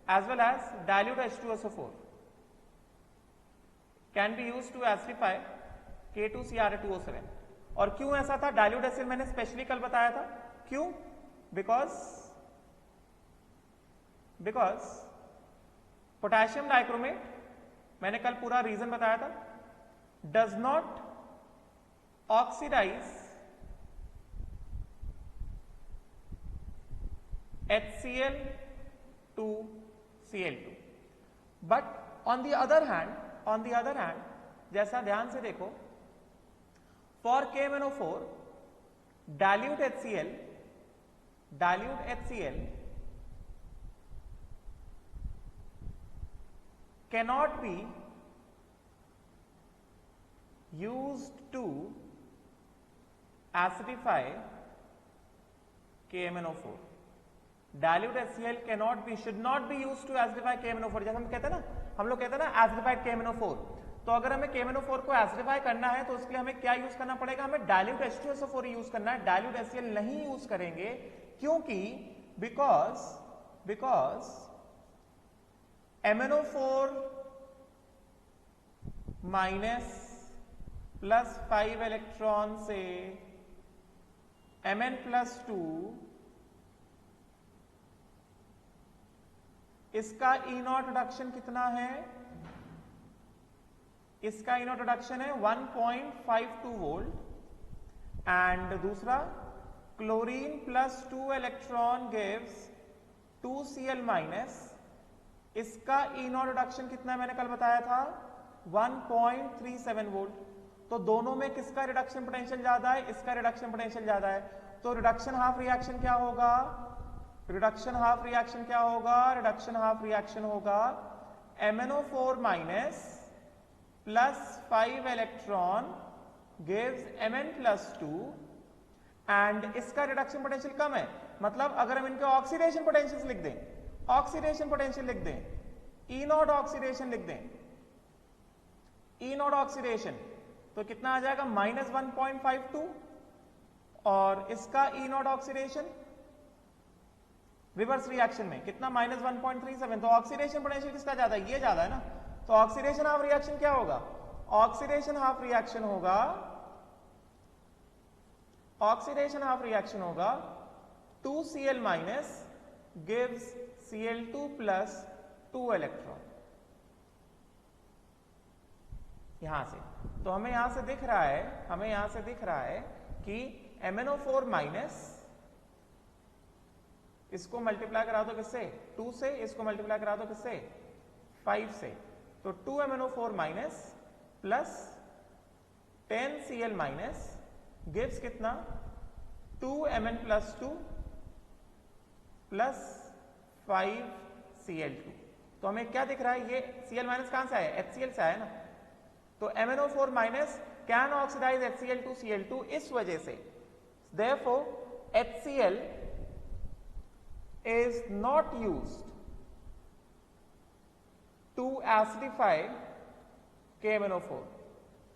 as well as dilute H2SO4 can be used to acidify K2Cr2O7। और क्यों ऐसा था, डाइल्यूट HCl मैंने स्पेशली कल बताया था, क्यों, बिकॉज पोटेशियम डाइक्रोमेट, मैंने कल पूरा रीजन बताया था, does not oxidise HCl to Cl2, but on the other hand, जैसा ध्यान से देखो, for KMnO4 dilute HCl cannot be used to acidify KMnO4। dilute HCl cannot be, should not be used to acidify KMnO4। जैसे हम कहते हैं ना, हम लोग कहते हैं ना acidified KMnO4, तो अगर हमें KMnO4 को एसिडिफाई करना है तो उसके लिए हमें क्या यूज करना पड़ेगा, हमें डाइल्यूट H2SO4 यूज करना है, डाइल्यूट HCl नहीं यूज करेंगे, क्योंकि because MnO4 minus plus 5 electron से Mn+2, इसका E0 रिडक्शन कितना है, इसका E0 रिडक्शन है 1.52 वोल्ट। एंड दूसरा, chlorine plus 2 electron gives 2Cl minus, इसका E0 रिडक्शन कितना है, मैंने कल बताया था 1.37 वोल्ट। तो दोनों में किसका रिडक्शन पोटेंशियल ज्यादा है, इसका रिडक्शन पोटेंशियल ज्यादा है, तो रिडक्शन हाफ रिएक्शन क्या होगा, रिडक्शन हाफ रिएक्शन होगा MnO4 minus plus 5 electron gives Mn+2, and इसका रिडक्शन पोटेंशियल कम है। मतलब अगर हम इनके ऑक्सीडेशन पोटेंशियल लिख दें, E0 ऑक्सीडेशन लिख दें, E0 ऑक्सीडेशन, तो कितना आ जाएगा, -1.52, और इसका E0 ऑक्सीडेशन रिवर्स रिएक्शन में कितना, -1.37। तो ऑक्सीडेशन पोटेंशियल किसका ज्यादा है, ये ज्यादा है ना। तो ऑक्सीडेशन हाफ रिएक्शन क्या होगा, ऑक्सीडेशन हाफ रिएक्शन होगा 2Cl minus gives Cl2 plus 2 electron. यहां से तो हमें यहां से दिख रहा है कि MnO4 माइनस, इसको मल्टीप्लाई करा दो किससे, 2 से, इसको मल्टीप्लाई करा दो किससे, 5 से, तो 2 MnO4 minus plus 10Cl minus gives कितना, 2 Mn+2 प्लस 5 Cl2। तो हमें क्या दिख रहा है, ये Cl माइनस कहां से आया, HCl से आया ना। तो MnO4 minus can oxidise HCl to Cl2, इस वजह से therefore HCl is not used to acidify KMnO4।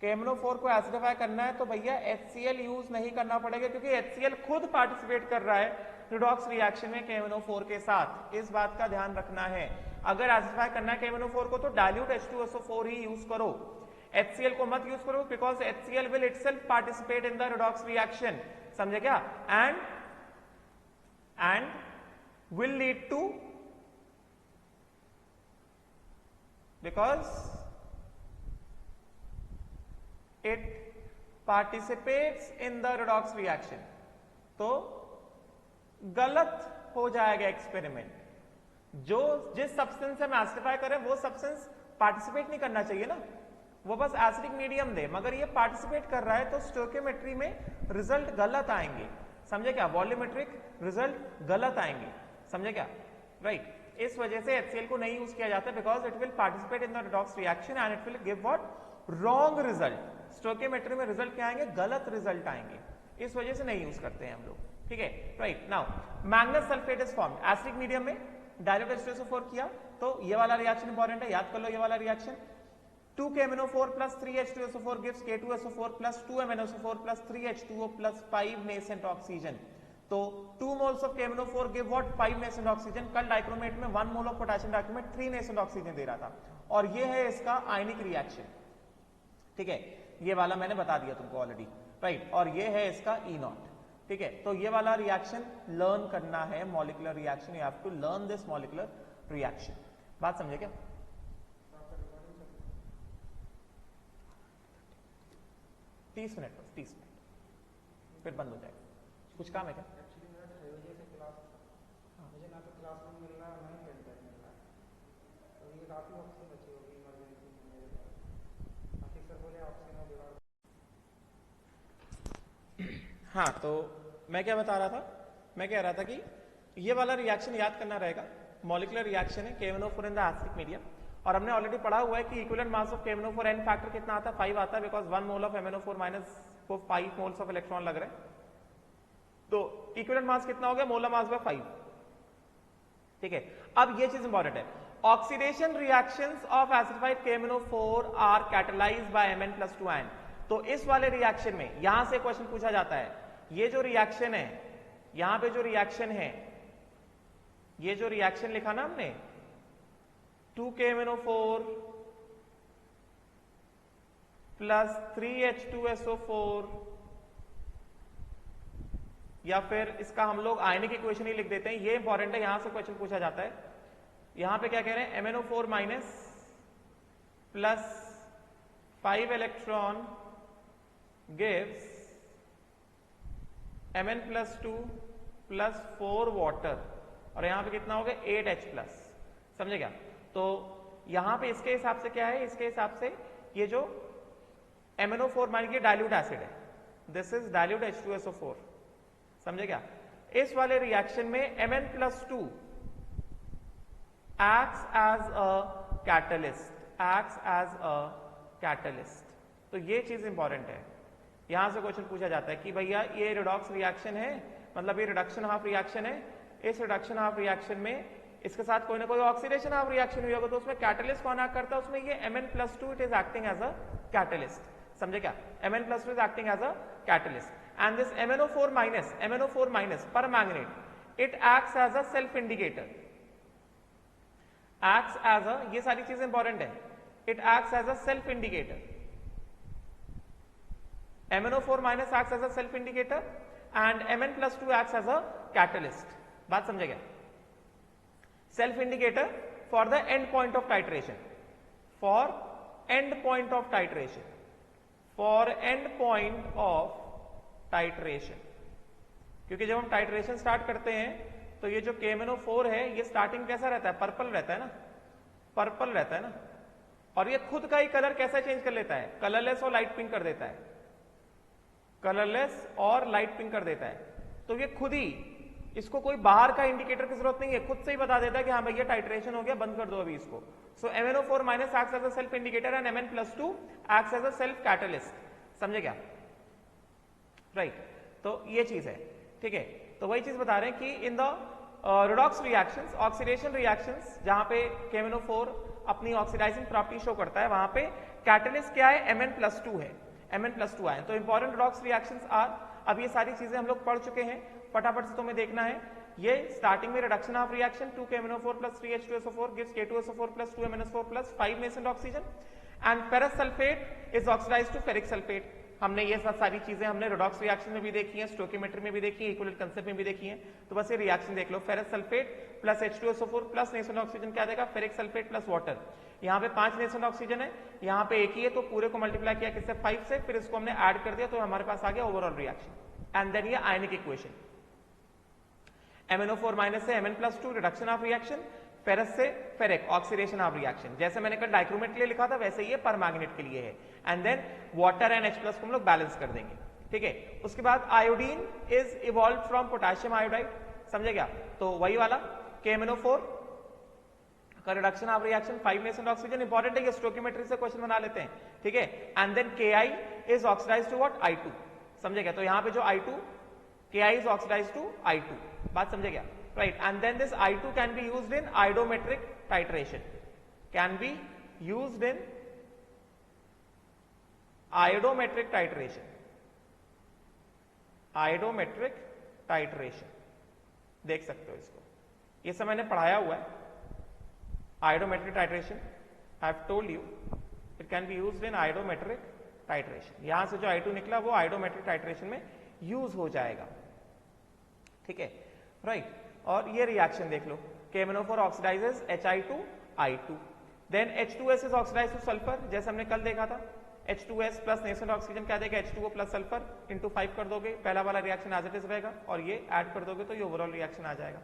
KMnO4 को एसिडिफाई करना है तो भैया HCl यूज नहीं करना पड़ेगा, क्योंकि HCl खुद पार्टिसिपेट कर रहा है रिडॉक्स रिएक्शन में KMnO4 के साथ। इस बात का ध्यान रखना है, अगर एसिडिफाई करना है KMnO4 को तो डाइल्यूट H2SO4 ही यूज करो। HCl को मत यूज करो because HCl will itself participate in the redox reaction, समझे क्या, and will lead to, because it participates in the redox reaction, तो गलत हो जाएगा एक्सपेरिमेंट। जो जिस सब्सटेंस से हम एसिडिफाई करें वो सब्सटेंस पार्टिसिपेट नहीं करना चाहिए ना, वो बस एसिडिक मीडियम दे, मगर ये पार्टिसिपेट कर रहा है तो स्टोइकियोमेट्री में रिजल्ट गलत आएंगे, समझे क्या, वॉल्यूमेट्रिक रिजल्ट गलत आएंगे, समझे क्या, राइट। इस वजह से HCl को नहीं यूज किया जाता because it will participate in the redox reaction and it will give what, wrong result. Stoichiometry में रिजल्ट क्या आएंगे, गलत रिजल्ट आएंगे, इस वजह से नहीं यूज करते हैं हम लोग, ठीक है, right. Now manganous sulphate is formed acidic medium में, डाइल्यूट H2SO4 किया तो ये वाला रिएक्शन इंपॉर्टेंट है, याद कर लो ये वाला reaction. 2KMnO4 plus 3H2SO4 gives K2SO4 plus 2MnSO4 plus 3H2O plus 5 nascent oxygen। तो 2 moles of KMnO4 give what, 5 nascent oxygen। कल डाइक्रोमेट में 1 mole of potassium dichromate 3 nascent oxygen दे रहा था, और ये है इसका आयनिक रिएक्शन, ठीक है, ये वाला मैंने बता दिया तुमको ऑलरेडी, राइट, और ये है इसका E0, ठीक है। तो ये वाला रिएक्शन लर्न करना है, molecular reaction, you have to learn this molecular reaction, बात समझे क्या? 30 मिनट बस, 30 मिनट फिर बंद हो जाएगा। कुछ काम है क्या? एक्चुअली मेरा 6 बजे से क्लास, मुझे ना तो क्लास में मिल रहा है ना ही पेन टाइम मिल रहा है, तो ये काफ़ी ऑप्शन बची होगी इमरजेंसी में मेरे पास। बाकी सर बोले ऑप्शन हो जुड़ा। हाँ, तो मैं क्या बता रहा था, मैं कह रहा था कि ये वाला रिएक्शन याद करना रहेगा, मॉलिक्यूलर रिएक्शन है KMnO4 in the acidic medium, और हमने ऑलरेडी पढ़ा हुआ है कि equivalent mass of KMnO4 n factor कितना आता है, 5 आता है, because 1 mole of MnO4 minus को 5 मोल्स ऑफ इलेक्ट्रॉन लग रहे हैं, तो इक्विवेलेंट मास कितना हो गया, मोलर मास बाय 5, ठीक है। अब ये चीज इंपॉर्टेंट है, oxidation reactions of acidified KMnO4 are catalysed by Mn+2 ion. तो इस वाले रिएक्शन में यहां से क्वेश्चन पूछा जाता है, ये जो रिएक्शन है, यहां पे जो रिएक्शन है, ये जो रिएक्शन लिखा ना हमने 2KMnO4 प्लस 3H2SO4, या फिर इसका हम लोग आयनिक इक्वेशन ही लिख देते हैं, ये इंपॉर्टेंट है, यहां से क्वेश्चन पूछा जाता है। यहां पे क्या कह रहे हैं, MnO4 minus plus 5 electron gives Mn+2 plus 4 water, और यहां पे कितना हो गया 8H प्लस, समझे क्या। तो यहां पे इसके हिसाब से क्या है, इसके हिसाब से ये जो MnO4 मान के डाइल्यूट एसिड है, दिस इज डाइल्यूट H2SO4, समझे क्या। इस वाले रिएक्शन में Mn+2 acts as a catalyst, तो ये चीज इंपॉर्टेंट है, यहां से क्वेश्चन पूछा जाता है कि भैया ये रिडॉक्स रिएक्शन है, मतलब ये रिडक्शन हाफ रिएक्शन है, इस रिडक्शन हाफ रिएक्शन में इसके साथ कोई ना कोई ऑक्सीडेशन हाफ रिएक्शन हुई होगा, तो उसमें कैटलिस्ट कौन एक्ट करता है, उसमें ये Mn+2 it is acting as a catalyst, समझे क्या, Mn+2 is acting as a catalyst, and this MnO4 minus permanganate, it acts as a self indicator, acts as a, ये सारी चीजें इंपॉर्टेंट है, it acts as a self indicator, MnO4 minus acts as a self indicator and Mn+2 acts as a catalyst, बात समझे क्या। Self indicator for the end point of titration, for and point of titration, for and point of titration, क्योंकि जब हम titration start करते हैं तो ये जो KMnO4 है ये स्टार्टिंग कैसा रहता है, पर्पल रहता है ना, पर्पल रहता है ना, और ये खुद का ही कलर कैसा चेंज कर लेता है, कलरलेस और लाइट पिंक कर देता है, कलरलेस और लाइट पिंक कर देता है, तो ये खुद ही, इसको कोई बाहर का इंडिकेटर की जरूरत नहीं है, खुद से ही बता देता है कि हाँ भैया टाइट्रेशन हो गया, बंद कर दो अभी इसको। So MnO4 minus acts as a self indicator and Mn+2 acts as a self catalyst, समझे क्या, राइट। तो ये चीज है, ठीक है, तो वही चीज बता रहे हैं कि in the redox reactions, oxidation reactions, जहां पे KMnO4 अपनी ऑक्सीडाइजिंग प्रॉपर्टी शो करता है, वहां पे कैटलिस्ट क्या है, Mn+2 है, Mn+2 आए। तो इंपॉर्टेंट रिडॉक्स रिएक्शंस आर, अब ये सारी चीजें हम लोग पढ़ चुके हैं, फटाफट से तुम्हें देखना है। ये स्टार्टिंग में reduction of reaction 2KMnO4 plus 3H2SO4 gives K2SO4 plus 2MnSO4 plus 5 nascent oxygen, and ferrous sulphate is oxidised to ferric sulphate. हमने ये सब सारी चीजें हमने रेडॉक्स रिएक्शन में भी देखी है, स्टोइकियोमेट्री में भी देखी है, इक्विवेलेंट कंसेप्ट में भी देखी है। तो बस ये रिएक्शन देख लो, ferrous sulphate plus H2SO4 plus nascent oxygen क्या देगा, फेरिक सल्फेट प्लस वाटर। यहाँ पे 5 नेसेंट ऑक्सीजन है, यहाँ पे एक ही है, तो पूरे को मल्टीप्लाई किया किससे, 5 से, फिर इसको हमने ऐड कर दिया तो हमारे पास आ गया ओवरऑल रिएक्शन। एंड देन ये आयनिक इक्वेशन, MnO4 माइनस से Mn+2 reduction of reaction, ferrous से फेरिक ऑक्सीडेशन ऑफ रिएक्शन। जैसे मैंने कल डाइक्रोमेट के लिए लिखा था वैसे ये परमैंगनेट के लिए है। And then water and H+ को हम लोग बैलेंस कर देंगे, ठीक है। उसके बाद iodine is evolve from potassium iodide, समझे क्या, तो वही वाला KMnO4 का reduction of reaction 5 nascent oxygen, important है, ये स्टोइकियोमेट्री से क्वेश्चन बना लेते हैं, ठीक है। And then Ki is oxidised to what, I2, समझे क्या, तो यहां पे जो I2, Ki is oxidised to I2, बात समझे क्या, right? And then this I2 can be used in iodometric titration, can be used in iodometric titration, iodometric titration, देख सकते हो इसको, ये सब मैंने पढ़ाया हुआ है। iodometric titration I have told you it can be used in iodometric titration। यहां से जो I2 निकला वो iodometric titration में यूज हो जाएगा, ठीक है, राइट। और ये रिएक्शन देख लो, KMnO4 oxidises Hi2 I2, then H2S is oxidised to sulphur, जैसे हमने कल देखा था। H2S प्लस नेसेंट ऑक्सीजन क्या देगा, H2O प्लस सल्फर इंटू 5 कर दोगे, पहला वाला रिएक्शन एज इट इज रहेगा, और ये ऐड कर दोगे तो ये ओवरऑल रिएक्शन आ जाएगा।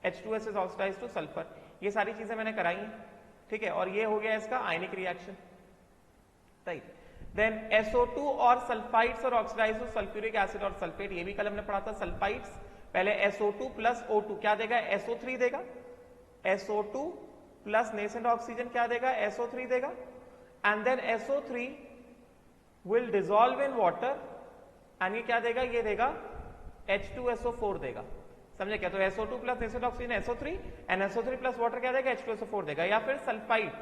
H2S is oxidised to sulphur, ये सारी चीजें मैंने कराई हैं, ठीक है। और ये हो गया इसका आयनिक रिएक्शन, राइट। देन SO2 और सल्फाइड्स और ऑक्सीडाइज्ड टू सल्फ्यूरिक एसिड और सल्फेट, ये भी कल हमने पढ़ा था। सल्फाइड्स पहले SO2 प्लस O2 क्या देगा, SO3 देगा, SO2 प्लस नेसेंट ऑक्सीजन क्या देगा, SO3 देगा, and then SO3 will dissolve in water, and ये क्या देगा, ये देगा H2SO4 देगा, समझे क्या, तो SO2 plus nascent oxygen SO3 and SO3 plus water क्या देगा, H2SO4 देगा। या फिर sulphide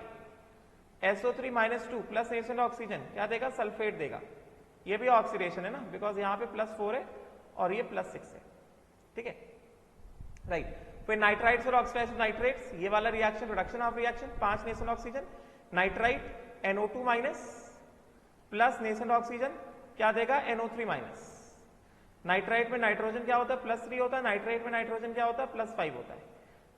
SO3 minus 2 plus nascent oxygen क्या देगा, सल्फेट देगा। ये भी ऑक्सीडेशन है ना, बिकॉज यहाँ पे +4 है और ये +6 है, ठीक है, राइट। फिर नाइट्राइट्स और ऑक्सीडाइज्ड नाइट्रेट्स, ये वाला reaction reduction of reaction, 5 nascent oxygen, nitrite NO2 minus plus nascent oxygen क्या देगा, NO3 माइनस। नाइट्राइट में नाइट्रोजन क्या होता है, +3 होता है, नाइट्राइट में नाइट्रोजन क्या होता है, +5 होता है,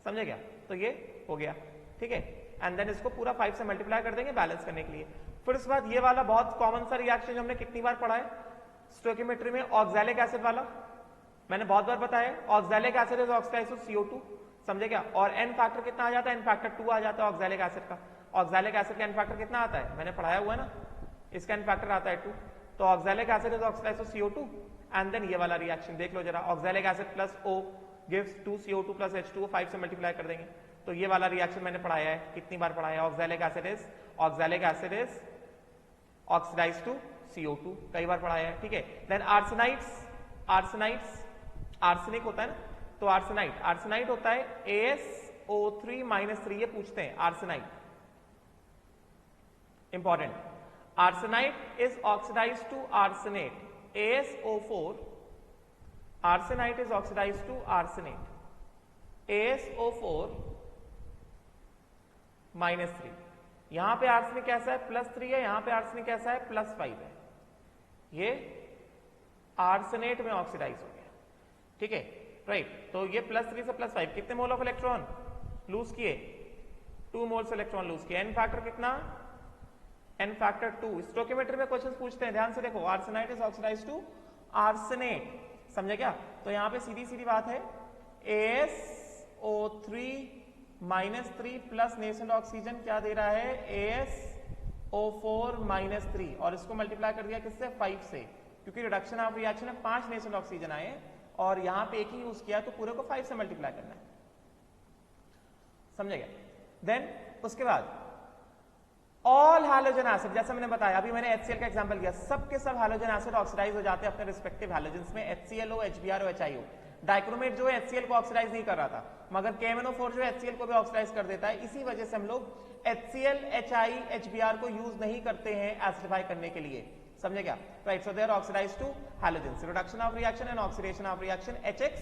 समझे क्या, तो ये हो गया, ठीक है। एंड देन इसको पूरा 5 से मल्टीप्लाई कर देंगे बैलेंस करने के लिए। फिर उसके बाद ये वाला बहुत कॉमन सा रिएक्शन जो हमने कितनी बार पढ़ा है स्टोइकियोमेट्री में, ऑक्सैलिक एसिड वाला, मैंने बहुत बार बताया, oxalic acid is oxidised to CO2, समझे क्या, और N फैक्टर कितना आ जाता है, N फैक्टर 2 आ जाता है ऑक्सैलिक एसिड का। ऑक्सैलिक एसिड का N फैक्टर कितना आता है, मैंने पढ़ाया हुआ है ना, इसका N फैक्टर आता है 2, तो oxalic acid is oxidised to CO2, and then ये वाला रिएक्शन देख लो जरा, oxalic acid plus O gives 2CO2 plus H2O, 5 से मल्टीप्लाई कर देंगे, तो ये वाला रिएक्शन मैंने पढ़ाया है, कितनी बार पढ़ाया है, oxalic acid is oxidised to CO2, कई बार पढ़ाया है, ठीक है। देन आर्सेनाइड्स आर्सेनिक होता है ना, तो आर्सेनाइट होता है AsO3 माइनस 3, ये पूछते हैं arsenite, important. Arsenite is oxidised to arsenate, AsO4, arsenite is oxidised to arsenate, AsO4 -3, यहां पे आर्सेनिक कैसा है, +3 है, यहां पे आर्सेनिक कैसा है, +5 है, ये आर्सेनेट में ऑक्सीडाइज हो गया, ठीक है, राइट। तो ये +3 से +5 कितने मोल ऑफ इलेक्ट्रॉन लूज किए, 2 मोल्स इलेक्ट्रॉन लूज किए। N फैक्टर कितना, N फैक्टर 2। स्टोइकियोमेट्री में क्वेश्चन पूछते हैं, ध्यान से देखो, arsenite is oxidised to arsenate, समझे क्या, तो यहां पे सीधी सीधी बात है, AsO3 -3 प्लस नेसेंट ऑक्सीजन क्या दे रहा है, AsO4 -3, और इसको मल्टीप्लाई कर दिया किससे, 5 से, क्योंकि रिडक्शन ऑफ रिएक्शन में 5 नेसेंट ऑक्सीजन आए और यहां पे एक ही यूज किया, तो पूरे को 5 से मल्टीप्लाई करना है, समझे क्या। देन उसके बाद ऑल हैलोजन एसिड, जैसा मैंने बताया, अभी मैंने HCl का एग्जांपल दिया, सब के सब हैलोजन एसिड ऑक्सीडाइज हो जाते हैं अपने रिस्पेक्टिव हैलोजेंस में, HCl हो, HBr हो, HI हो। डाइक्रोमेट जो है HCl को ऑक्सीडाइज नहीं कर रहा था, मगर KMnO4 जो है HCl को भी ऑक्सीडाइज कर देता है, इसी वजह से हम लोग HCl, HI, HBr को यूज नहीं करते हैं एसिडिफाई करने के लिए, समझे क्या, right. So they are oxidised to halogens, reduction of reaction and oxidation of reaction, HX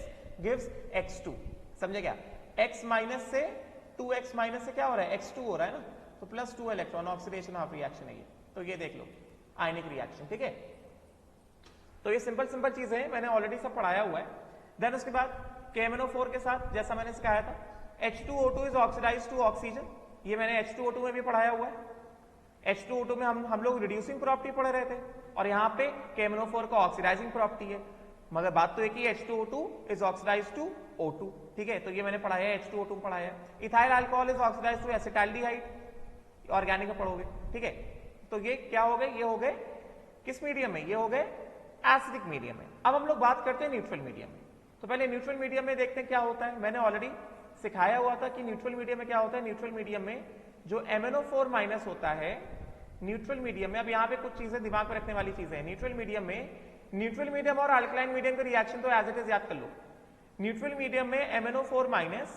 gives X2, समझे क्या, X माइनस से 2X माइनस से क्या हो रहा है, X2 हो रहा है ना, तो +2 इलेक्ट्रॉन, ऑक्सीडेशन हाफ रिएक्शन है ये। तो ये देख लो आयनिक रिएक्शन, ठीक है। तो ये सिंपल सिंपल चीजें हैं, मैंने ऑलरेडी सब पढ़ाया हुआ है। देन उसके बाद KMnO4 के साथ जैसा मैंने सिखाया था, H2O2 is oxidise to oxygen, ये मैंने H2O2 में भी पढ़ाया हुआ है। H2O2 में हम लोग रिड्यूसिंग प्रॉपर्टी पढ़ रहे थे, और यहाँ पे KMnO4 का ऑक्सीडाइजिंग प्रॉपर्टी है। मगर बात तो है कि H2O2 is oxidise to O2, ठीक है। तो ये मैंने पढ़ाया है, H2O2 पढ़ाया है। Ethyl alcohol is oxidise to acetaldehyde, organic में पढ़ोगे, ठीक है। तो ये क्या हो गए, ये हो गए किस मीडियम में, ये हो गए एसिडिक मीडियम में। अब हम लोग बात करते हैं न्यूट्रल मीडियम में। तो पहले न्यूट्रल मीडियम में देखते हैं क्या होता है। मैंने ऑलरेडी सिखाया हुआ था कि न्यूट्रल मीडियम में क्या होता है। न्यूट्रल मीडियम में जो MnO4 माइनस होता है न्यूट्रल मीडियम में, अब यहाँ पे कुछ चीजें दिमाग में रखने वाली चीजें हैं। न्यूट्रल मीडियम और अल्कलाइन मीडियम का रिएक्शन तो एज इट इज याद कर लो। न्यूट्रल मीडियम में MnO4 minus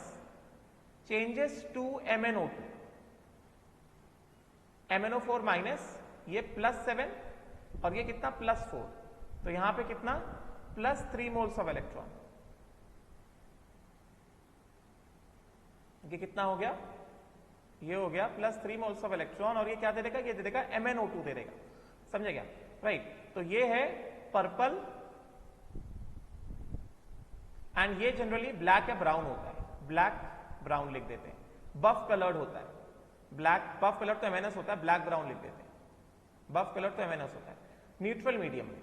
changes to MnO2, MnO4 minus ये +7 और ये कितना +4, तो यहां पे कितना +3 मोल्स ऑफ इलेक्ट्रॉन। ये कितना हो गया, ये हो गया +3 मोल्स ऑफ इलेक्ट्रॉन, और ये क्या दे देगा, ये दे देगा MnO2 दे देगा, समझे क्या, राइट। तो ये है पर्पल, एंड ये जनरली ब्लैक या ब्राउन होता है, ब्लैक ब्राउन लिख देते हैं। बफ कलर्ड होता है, ब्लैक बफ कलर तो MnS होता है, ब्लैक ब्राउन लिख देते हैं, बफ कलर तो MnS होता है। न्यूट्रल मीडियम में,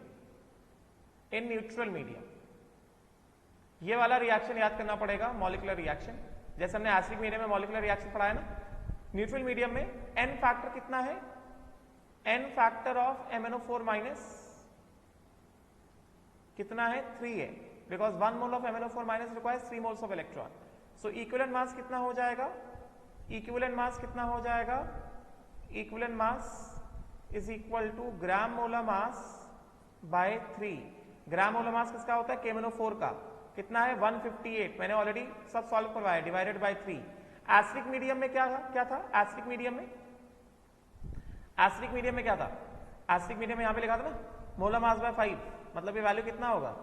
इन न्यूट्रल मीडियम ये वाला रिएक्शन याद करना पड़ेगा, मॉलिक्यूलर रिएक्शन, जैसे हमने एसिडिक मीडियम में मॉलिक्यूलर रिएक्शन पढ़ाया ना। न्यूट्रल मीडियम में N फैक्टर कितना है, N factor of MnO4 minus कितना है, 3 है, because 1 mole of MnO4 minus requires 3 moles of electron. So equivalent mass कितना हो जाएगा, इक्विवेलेंट मास कितना हो जाएगा, equivalent mass is equal to gram molar mass by 3। Gram molar mass किसका होता है, KMnO4 का, कितना है 158, मैंने ऑलरेडी सब सॉल्व करवाया, डिवाइडेड बाय 3। एसिडिक मीडियम में क्या था, एसिडिक मीडियम में क्या था, एसिडिक मीडियम में यहां पे लिखा था ना मोलर मास बाय 5, मतलब ये वैल्यू कितना होगा,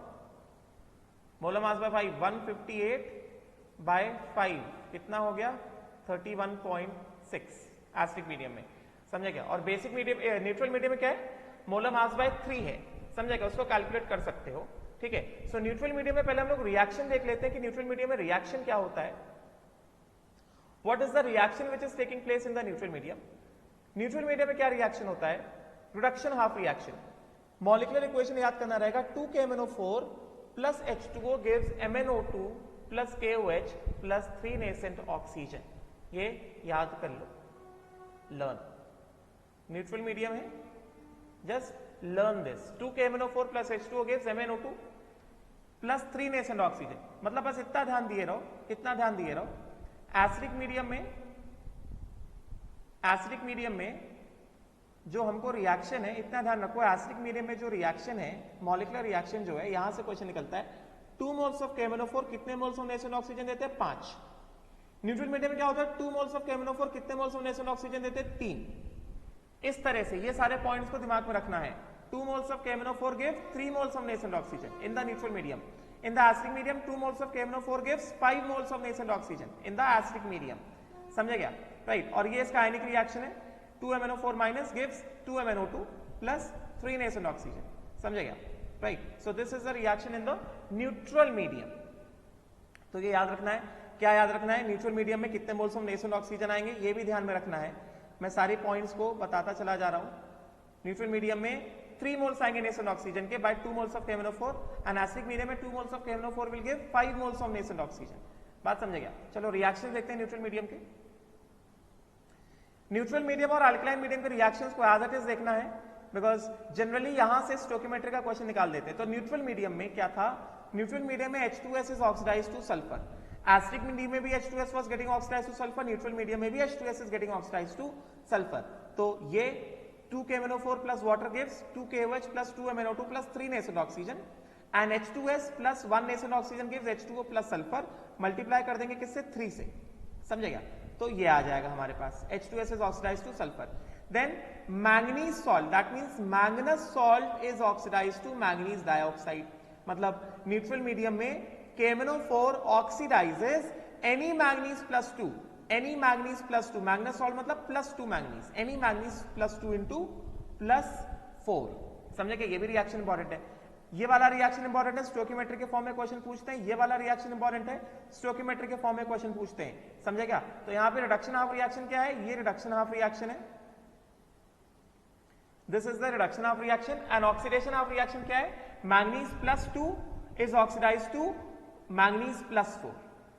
मोलर मास बाय 5, 158 बाय 5 कितना हो गया 31.6 एसिडिक मीडियम में, समझे क्या। और बेसिक मीडियम न्यूट्रल मीडियम में क्या है, मोलर मास बाय 3 है, समझे क्या, उसको कैलकुलेट कर सकते हो, ठीक है। सो न्यूट्रल मीडियम में पहले हम लोग रिएक्शन देख लेते हैं कि न्यूट्रल मीडियम में रिएक्शन क्या होता है। What is the reaction which is taking place in the neutral medium. Neutral medium में क्या रिएक्शन होता है, reduction half reaction. Molecular equation याद करना रहेगा, 2KMnO4 plus H2O gives MnO2 plus KOH plus 3 nascent oxygen, ये याद कर लो, लर्न। न्यूट्रल मीडियम है, just learn this, 2KMnO4 plus H2O gives MnO2 plus 3 nascent oxygen, मतलब बस इतना ध्यान दिए रहो, इतना ध्यान दिए रहो। एसिडिक मीडियम में जो हमको रिएक्शन है, इतना ध्यान रखो, एसिडिक मीडियम में जो रिएक्शन है, मॉलिक्यूलर रिएक्शन जो है, यहां से क्वेश्चन निकलता है 2 मोल्स ऑफ KMnO4 कितने मोल्स ऑफ नेसेंट ऑक्सीजन देते हैं, 5। न्यूट्रल मीडियम में क्या होता है, 2 मोल्स ऑफ KMnO4 कितने मोल्स ऑफ नेसेंट ऑक्सीजन देते हैं, 3। इस तरह से ये सारे पॉइंट्स को दिमाग में रखना है। 2 moles of KMnO4 give 3 moles of nascent oxygen in the neutral medium. In the acidic medium 2 moles of KMnO4 gives 5 moles of nascent oxygen in the acidic medium, समझे क्या, राइट। और ये इसका आयनिक रिएक्शन है, 2MnO4 minus gives 2MnO2 plus 3 nascent oxygen, समझे क्या, right. So this is the reaction in the neutral medium। तो ये याद रखना है, क्या याद रखना है, न्यूट्रल मीडियम में कितने मोल्स ऑफ नेसेंट ऑक्सीजन आएंगे, ये भी ध्यान में रखना है। मैं सारी पॉइंट्स को बताता चला जा रहा हूं। न्यूट्रल मीडियम में 3 मोल्स आएंगे नेसेंट ऑक्सीजन के by 2 moles of KMnO4, and acidic medium में 2 moles of KMnO4 will give 5 moles of nascent oxygen. बात समझे क्या, चलो रिएक्शन देखते हैं न्यूट्रल मीडियम के। न्यूट्रल मीडियम और अल्कलाइन मीडियम के रिएक्शंस को एज इट इज देखना है, बिकॉज जनरली यहां से स्टोइकियोमेट्री का क्वेश्चन निकाल देते हैं। तो न्यूट्रल मीडियम में क्या था, न्यूट्रल मीडियम में H2S is oxidised to sulphur, acidic medium में भी H2S was getting oxidised to sulphur, neutral medium में भी H2S is getting oxidised to sulphur. तो ये 2KMnO4 plus water gives 2KOH plus 2MnO2 plus 3 nascent oxygen, and H2S plus 1 nascent oxygen gives H2O plus sulfur, multiply कर देंगे किससे, 3 से, समझेगा। तो ये आ जाएगा हमारे पास, H2S is oxidized to sulfur। Then manganese salt, that means manganous salt is oxidized to manganese dioxide, मतलब न्यूट्रल मीडियम में KMnO4 oxidizes any manganese plus 2 any manganese plus 2, manganese salt मतलब plus 2 manganese, any manganese plus 2 into plus 4। समझे कि ये भी reaction important है। ये वाला रिएक्शन इंपॉर्टेंट है, स्टोइकियोमेट्री के फॉर्म में क्वेश्चन पूछते हैं। ये वाला रिएक्शन इंपॉर्टेंट है, स्टोइकियोमेट्री के फॉर्म में क्वेश्चन पूछते हैं। समझे क्या? तो यहां पे रिडक्शन हाफ रिएक्शन क्या है? ये रिडक्शन हाफ रिएक्शन है, this is the reduction half reaction. And oxidation half reaction क्या है? Manganese plus 2 is oxidise to manganese plus 4।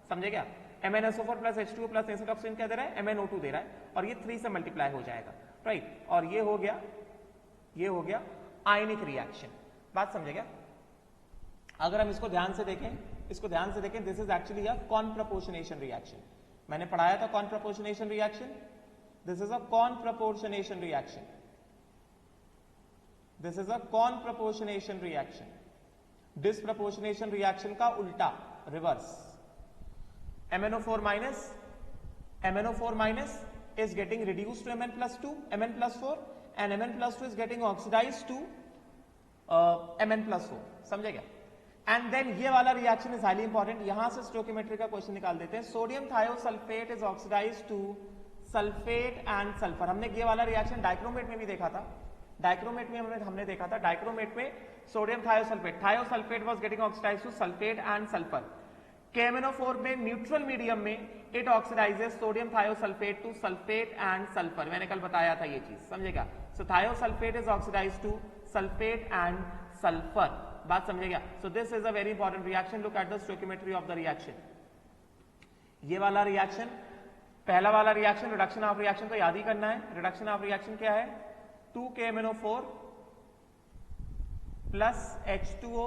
समझे क्या? MnSO4 plus H2O plus nascent oxygen क्या दे रहा है? MnO2 दे रहा है, और ये 3 से मल्टीप्लाई हो जाएगा, राइट। और ये हो गया आयनिक रिएक्शन। बात समझे क्या? अगर हम इसको ध्यान से देखें, this is actually a comproportionation reaction. मैंने पढ़ाया था comproportionation reaction, this is a comproportionation reaction, this is a comproportionation reaction. Disproportionation reaction का उल्टा, reverse. MnO4 minus is getting reduced to Mn plus 4, and Mn plus 2 is getting oxidized to Mn plus 4। समझे क्या? And then ये वाला reaction is highly important, यहां से stoichiometry का question निकाल देते हैं। Sodium thiosulphate is oxidised to sulphate and sulphur. हमने ये वाला रिएक्शन डाइक्रोमेट में भी देखा था, डाइक्रोमेट में sodium thiosulphate was getting oxidised to sulphate and sulphur. KMnO4 में न्यूट्रल मीडियम में it oxidizes sodium thiosulphate to sulphate and sulphur. मैंने कल बताया था ये चीज, समझेगा? So thiosulphate is oxidised to sulphate and sulphur. बात समझेगा? So this is a very important reaction, look at the stoichiometry of the reaction. ये वाला रिएक्शन, पहला वाला रिएक्शन रिडक्शन ऑफ रिएक्शन तो याद ही करना है। रिडक्शन ऑफ रिएक्शन क्या है? 2KMnO4 plus H2O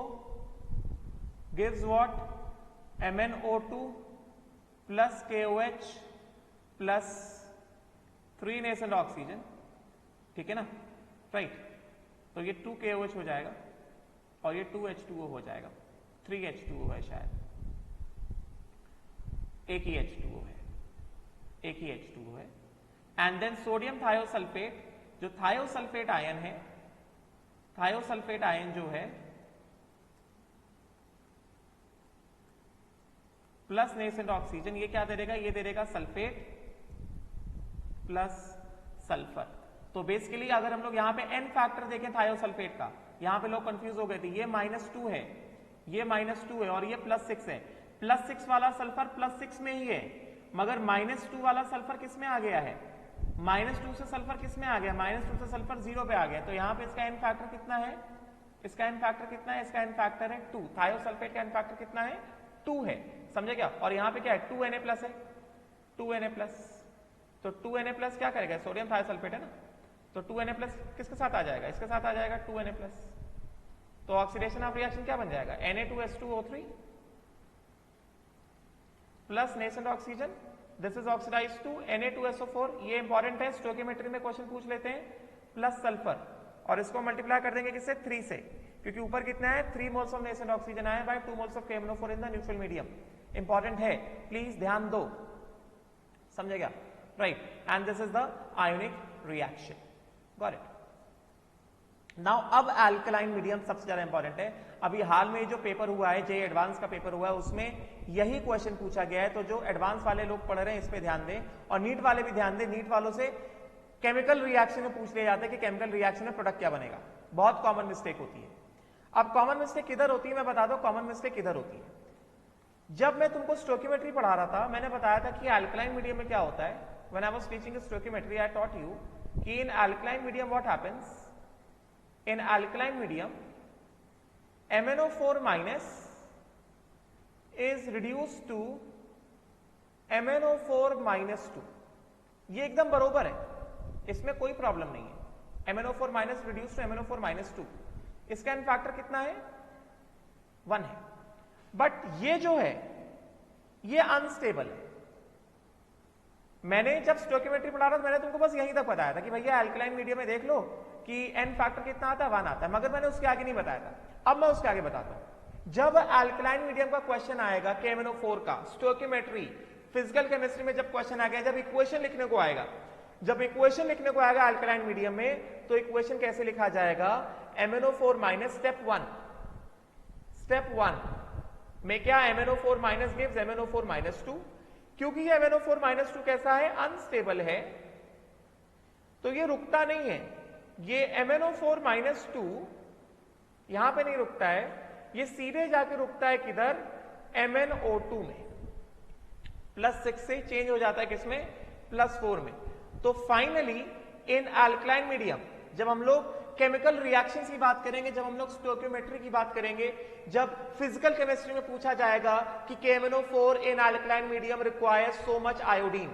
gives what? MnO2 plus KOH plus 3 nascent oxygen, ठीक है ना, राइट। तो ये 2KOH हो जाएगा और ये 2H2O हो जाएगा, 3H2O है शायद, एक ही H2O है। एंड देन सोडियम थायोसल्फेट, जो थायोसल्फेट आयन है, थायोसल्फेट आयन जो है प्लस नेसेंट ऑक्सीजन, ये क्या दे देगा? ये दे देगा सल्फेट प्लस सल्फर। तो बेसिकली अगर हम लोग यहाँ पे n फैक्टर देखें थायोसल्फेट का, यहाँ पे लोग कंफ्यूज हो गए थे, ये -2 है, ये -2 है और ये +6 है। +6 वाला सल्फर +6 में ही है, मगर -2 वाला सल्फर किस में आ गया है? -2 से सल्फर किस में आ गया? -2 से सल्फर 0 पे आ गया। तो यहाँ पे इसका n फैक्टर कितना है? इसका n फैक्टर है 2। थायोसल्फेट का n फैक्टर कितना है? 2 है, समझे क्या? और यहाँ पे क्या है? 2Na+ है, 2Na+। तो 2Na+ क्या करेगा? सोडियम थायोसल्फेट है ना, तो 2Na+ किसके साथ आ जाएगा? इसके साथ आ जाएगा 2Na+। तो ऑक्सीडेशन ऑफ रिएक्शन क्या बन जाएगा? Na2S2O3 plus nascent oxygen, this is oxidised to Na2SO4। ये इंपॉर्टेंट है, स्टोइकियोमेट्री में क्वेश्चन पूछ लेते हैं, प्लस सल्फर, और इसको मल्टीप्लाई कर देंगे किससे? 3 से, क्योंकि ऊपर कितना है? 3 मोल्स ऑफ नेसेंट ऑक्सीजन आया by 2 moles of KMnO4 in the neutral medium. Important है, प्लीज ध्यान दो, समझेगा? Right, and this is the ionic reaction, got it. Now अब अल्कलाइन मीडियम सबसे ज्यादा इंपॉर्टेंट है। अभी हाल में जो पेपर हुआ है, जे एडवांस का पेपर हुआ है, उसमें यही क्वेश्चन पूछा गया है। तो जो एडवांस वाले लोग पढ़ रहे हैं इस पे ध्यान दें, और नीट वाले भी ध्यान दें। नीट वालों से केमिकल रिएक्शन में पूछ लिया जाता है कि केमिकल रिएक्शन में प्रोडक्ट क्या बनेगा, बहुत कॉमन मिस्टेक होती है। अब कॉमन मिस्टेक किधर होती है मैं बता दो, कॉमन मिस्टेक किधर होती है। जब मैं तुमको स्टोइकियोमेट्री पढ़ा रहा था, मैंने बताया था कि अल्कलाइन मीडियम में क्या होता है। When I was teaching stoichiometry I taught you कि in alkaline medium what happens, in alkaline medium MnO4 minus is reduced to MnO4 minus 2। ये एकदम बरोबर है, इसमें कोई प्रॉब्लम नहीं है। MnO4 minus reduced to MnO4 minus 2, इसका n फैक्टर कितना है? 1 है। बट ये जो है ये अनस्टेबल है। मैंने जब स्टोइकियोमेट्री पढ़ा रहा था, मैंने तुमको बस यहीं तक बताया था कि भैया अल्कलाइन मीडियम में देख लो कि n फैक्टर कितना आता है? 1 आता है, मगर मैंने उसके आगे नहीं बताया था। अब मैं उसके आगे बताता हूं। जब अल्कलाइन मीडियम का क्वेश्चन आएगा KMnO4 का, स्टोइकियोमेट्री फिजिकल केमिस्ट्री में जब क्वेश्चन आ गया, जब इक्वेशन लिखने को आएगा, अल्कलाइन मीडियम में, तो इक्वेशन कैसे लिखा जाएगा? MnO4 माइनस स्टेप 1 में क्या? MnO4 minus gives MnO4 minus 2, क्योंकि ये MnO4 - 2 कैसा है, अनस्टेबल है, तो ये रुकता नहीं है। ये MnO4 - 2 यहां पे नहीं रुकता है, ये सीधे जाके रुकता है किधर, MnO2 में, +6 से चेंज हो जाता है किसमें, +4 में। तो फाइनली इन अल्कलाइन मीडियम, जब हम लोग केमिकल रिएक्शंस की बात करेंगे, जब हम लोग स्टोइकियोमेट्री की बात करेंगे, जब फिजिकल केमिस्ट्री में पूछा जाएगा कि KMnO4 in alkaline medium requires so much iodine,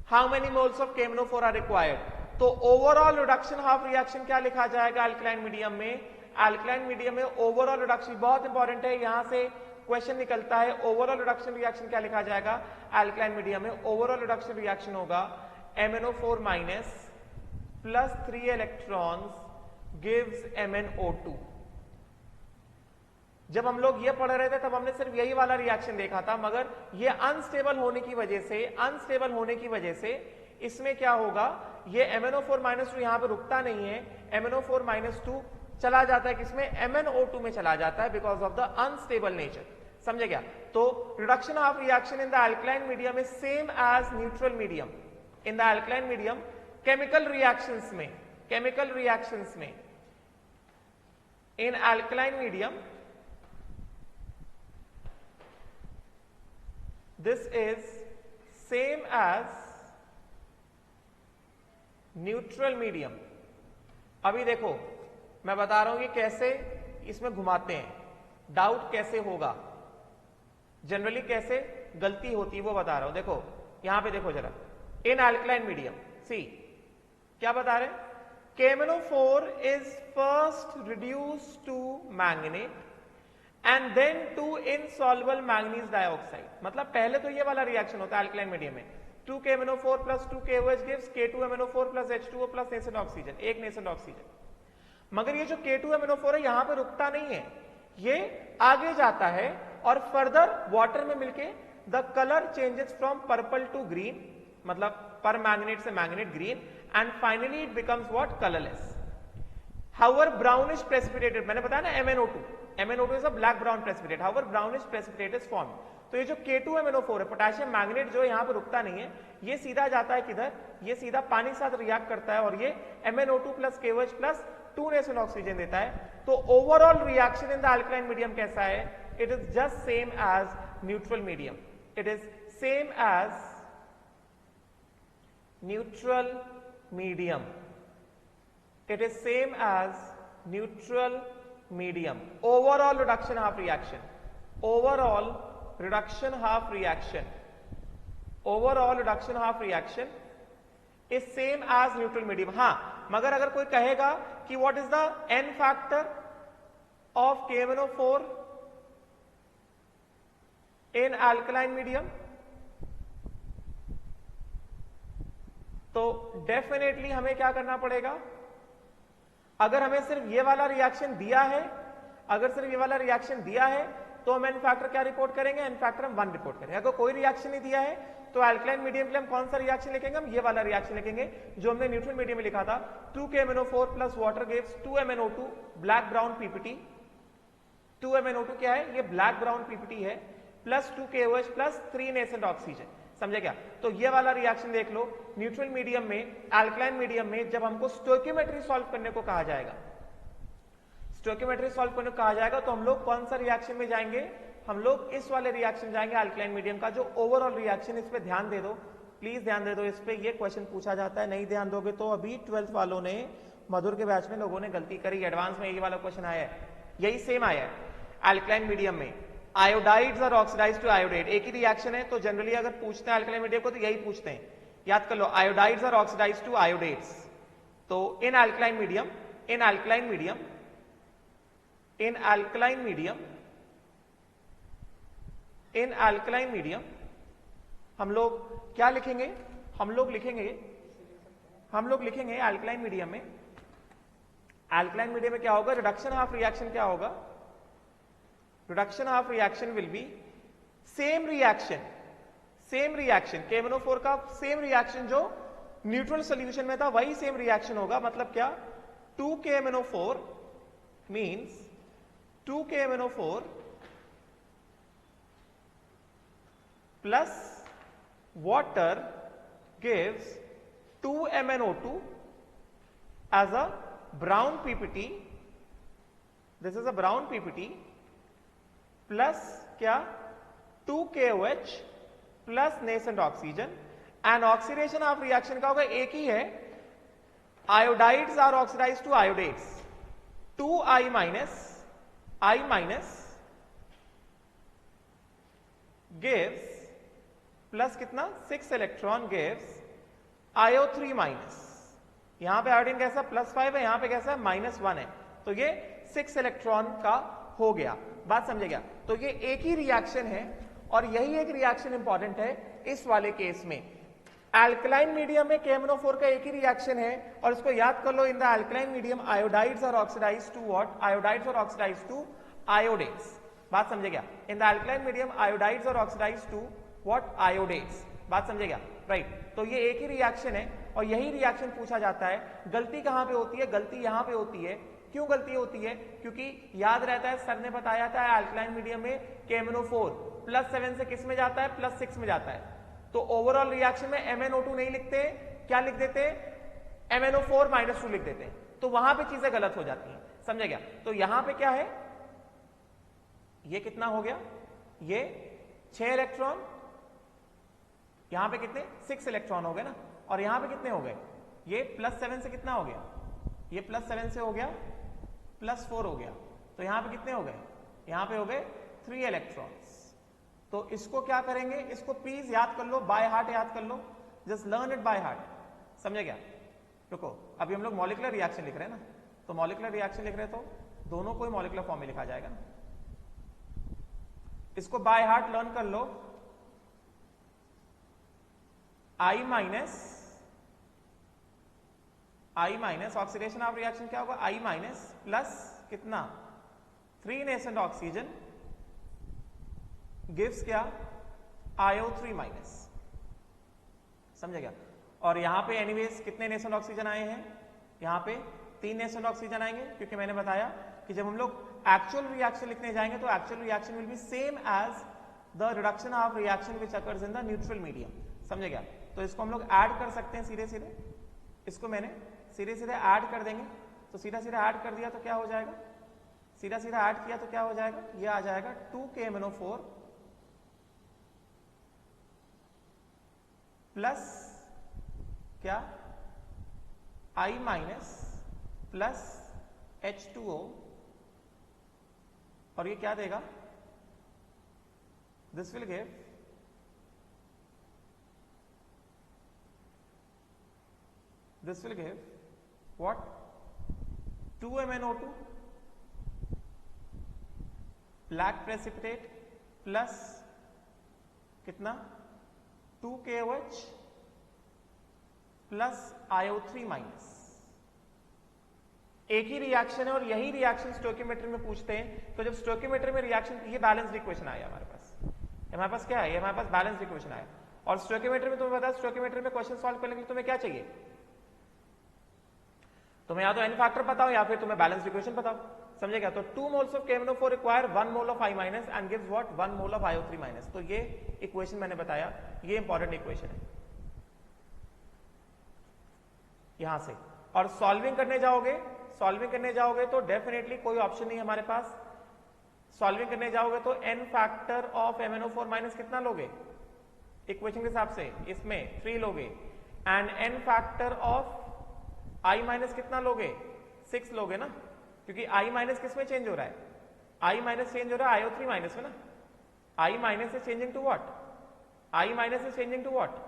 how many moles of KMnO4 are required, तो ओवरऑल रिडक्शन हाफ रिएक्शन क्या लिखा जाएगा अल्कलाइन मीडियम में, अल्कलाइन मीडियम में ओवरऑल रिडक्शन, बहुत इंपॉर्टेंट है, यहां से क्वेश्चन निकलता है, ओवरऑल रिडक्शन रिएक्शन क्या लिखा जाएगा अल्कलाइन मीडियम में, ओवरऑल रिडक्शन रिएक्शन होगा MnO4- plus 3 electrons gives MnO2। जब हम लोग ये पढ़ रहे थे तब हमने सिर्फ यही वाला रिएक्शन देखा था, मगर ये अनस्टेबल होने की वजह से इसमें क्या होगा, ये MnO4 - 2 यहां पे रुकता नहीं है, MnO4 - 2 चला जाता है किसमें, MnO2 में चला जाता है, because of the unstable nature. समझे क्या? तो reduction of reaction in the alkaline medium is same as neutral medium. In the alkaline medium chemical reactions में in alkaline medium this is same as neutral medium. अभी देखो मैं बता रहा हूं कि कैसे इसमें घुमाते हैं, डाउट कैसे होगा, जनरली कैसे गलती होती है वो बता रहा हूं। देखो यहां पे देखो जरा, इन अल्कलाइन मीडियम सी क्या बता रहे हैं, KMnO4 is first reduced to manganate and then to insoluble manganese dioxide. मतलब पहले तो ये वाला रिएक्शन होता है अल्कलाइन मीडियम में, 2 KMnO4 + 2 KOH gives K2MnO4 + H2O + nascent oxygen, एक नेसेंट ऑक्सीजन। मगर ये जो K2MnO4 है यहां पे रुकता नहीं है, ये आगे जाता है और फर्दर वाटर में मिलके the colour changes from purple to green, मतलब पर मैंगनेट से manganate green, and finally it becomes what, colourless. However brownish precipitated, मैंने बताया ना MnO2 is a black brown precipitate, however brownish precipitate is form. तो ये जो K2MnO4 है, potassium manganate जो यहां पर रुकता नहीं है, ये सीधा जाता है किधर, ये सीधा पानी के साथ रिएक्ट करता है और ये MnO2 + KOH + 2 नेसेंट ऑक्सीजन देता है। तो overall reaction in the alkaline medium कैसा है, it is just same as neutral medium, it is same as neutral medium, it is same as neutral medium. Overall reduction half reaction, overall reduction half reaction, overall reduction half reaction is same as neutral medium। हाँ, मगर अगर कोई कहेगा कि what is the n factor of KMnO4 in alkaline medium, तो definitely हमें क्या करना पड़ेगा, अगर हमें सिर्फ ये वाला रिएक्शन दिया है, तो हम एन फैक्टर क्या रिपोर्ट करेंगे, एन फैक्टर हम 1 रिपोर्ट करेंगे। अगर कोई रिएक्शन नहीं दिया है तो अल्कलाइन मीडियम के लिए हम कौन सा रिएक्शन लिखेंगे, हम ये वाला रिएक्शन लिखेंगे जो हमने न्यूट्रल मीडियम में लिखा था, 2 KMnO4 + water gives 2 MnO2 black brown PPT. 2 MnO2 क्या है, ये ब्लैक ब्राउन पीपीटी है, + 2 KOH + 3 नेसेंट ऑक्सीजन। समझे क्या? तो ये वाला रिएक्शन देख लो, न्यूट्रल मीडियम में, अल्कलाइन मीडियम में जब हमको स्टोइकियोमेट्री सॉल्व करने को कहा जाएगा, तो हम लोग कौन सा रिएक्शन में जाएंगे, हम लोग इस वाले रिएक्शन जाएंगे अल्कलाइन मीडियम का, जो ओवरऑल रिएक्शन। इस पे ध्यान दे दो, प्लीज ध्यान दे दो इस पे, ये क्वेश्चन पूछा जाता है, नहीं ध्यान दोगे तो अभी 12th वालों ने, मधुर के बैच में लोगों ने गलती करी, एडवांस में यही वाला क्वेश्चन आया है, यही सेम आया है अल्कलाइन मीडियम में, आयोडाइड्स और ऑक्सीडाइज्ड टू आयोडेट, एक ही रिएक्शन है। तो जनरली अगर पूछते हैं अल्कलाइन मीडियम को तो यही पूछते हैं, याद कर लो, आयोडाइड्स और ऑक्सीडाइज्ड टू आयोडेट्स। तो इन अल्कलाइन मीडियम हम लोग क्या लिखेंगे, हम लोग लिखेंगे अल्कलाइन मीडियम में, क्या होगा, रिडक्शन हाफ रिएक्शन क्या होगा, reduction half reaction will be same reaction, KMnO4 का सेम रिएक्शन जो न्यूट्रल सॉल्यूशन में था वही सेम रिएक्शन होगा। मतलब क्या, 2 KMnO4 means 2 KMnO4 plus water gives 2MnO2 as a brown PPT. This is a brown PPT plus क्या 2KOH plus nascent oxygen and oxidation of reaction का होगा एक ही है. Iodides are oxidized to iodates. 2I minus gives plus कितना 6 electron gives IO3 minus. यहां पे iodine कैसा +5 है, यहां पे कैसा है -1 है, तो ये 6 इलेक्ट्रॉन का हो गया. बात समझे क्या? तो ये एक ही रिएक्शन है और यही एक रिएक्शन इंपॉर्टेंट है इस वाले केस में. एल्कलाइन मीडियम में KMnO4 का एक ही रिएक्शन है और इसको याद कर लो. In the alkaline medium iodides are oxidised to what? Iodides are oxidised to iodates. बात समझे क्या? In the alkaline medium iodides are oxidised to what? Iodates. बात समझे क्या? राइट. तो ये एक ही रिएक्शन है और यही रिएक्शन पूछा जाता है. गलती कहां पे होती है? गलती यहां पे होती है. क्यों गलती होती है? क्योंकि याद रहता है सर ने बताया था एल्कलाइन मीडियम में KMnO4 +7 से किस में जाता है? +6 में जाता है. तो ओवरऑल रिएक्शन में MnO2 नहीं लिखते, क्या लिख देते? MnO4 -2 लिख देते हैं. तो वहां पे चीजें गलत हो जाती हैं. समझे क्या? तो यहां पे क्या है? ये कितना हो गया? ये 6 इलेक्ट्रॉन. यहां पे कितने? 6 इलेक्ट्रॉन हो गए ना. और यहां पे कितने हो गए? ये +7 से कितना हो गया? ये +7 से हो गया +4 हो गया. तो यहां पे कितने हो गए? यहां पे हो गए 3 इलेक्ट्रॉन्स. तो इसको क्या करेंगे? इसको प्लीज याद कर लो, बाय हार्ट याद कर लो. Just learn it by heart. समझे क्या? रुको, अभी हम लोग मॉलिक्यूलर रिएक्शन लिख रहे हैं ना, तो मॉलिक्यूलर रिएक्शन लिख रहे हैं तो दोनों को ही मॉलिक्यूलर फॉर्म में लिखा जाएगा ना. इसको बाय हार्ट लर्न कर लो. I minus oxidation of reaction क्या होगा? I माइनस प्लस कितना? 3 नेसेंट ऑक्सीजन गिव्स क्या? IO3 minus. समझे क्या? और यहां पे एनीवेज कितने नेसेंट ऑक्सीजन आए हैं? यहां पे 3 नेसेंट ऑक्सीजन आएंगे, क्योंकि मैंने बताया कि जब हम लोग एक्चुअल रिएक्शन लिखने जाएंगे तो actual reaction will be same as the reduction of reaction which occurs in the neutral medium. समझे क्या? तो इसको हम लोग ऐड कर सकते हैं सीधे सीधे. इसको मैंने सीधे सीधे ऐड कर देंगे. तो सीधा सीधा ऐड कर दिया तो क्या हो जाएगा? सीधा सीधा ऐड किया तो क्या हो जाएगा? ये आ जाएगा 2KMnO4 प्लस क्या? I minus plus H2O. और ये क्या देगा? This will give what? 2MnO2 black precipitate plus कितना? 2KOH plus IO3 minus. एक ही रिएक्शन है और यही रिएक्शन स्टोइकियोमेट्री में पूछते हैं. तो जब स्टोइकियोमेट्री में रिएक्शन, ये बैलेंस्ड इक्वेशन आया हमारे पास. हमारे पास क्या है? हमारे पास बैलेंस्ड इक्वेशन आया. और स्टोइकियोमेट्री में तुम्हें पता है, स्टोइकियोमेट्री में क्वेश्चन सॉल्व करने के लिए तुम्हें क्या चाहिए? तुम्हें या तो n फैक्टर पता हो या फिर तुम्हें बैलेंस्ड इक्वेशन पता हो. समझे क्या? तो 2 moles of KMnO4 require 1 mole of I minus and gives what? 1 mole of IO3 minus. तो ये इक्वेशन मैंने बताया, ये इंपॉर्टेंट इक्वेशन है. यहां से और सॉल्विंग करने जाओगे तो डेफिनेटली कोई ऑप्शन नहीं हमारे पास. सॉल्विंग करने जाओगे तो n factor of MnO4 minus कितना लोगे इक्वेशन के हिसाब से? इसमें 3 लोगे. And n factor of I minus कितना लोगे? 6 लोगे ना, क्योंकि I माइनस किस में चेंज हो रहा है? I माइनस चेंज हो रहा है IO3 माइनस में ना. I minus is changing to what? I minus is changing to what?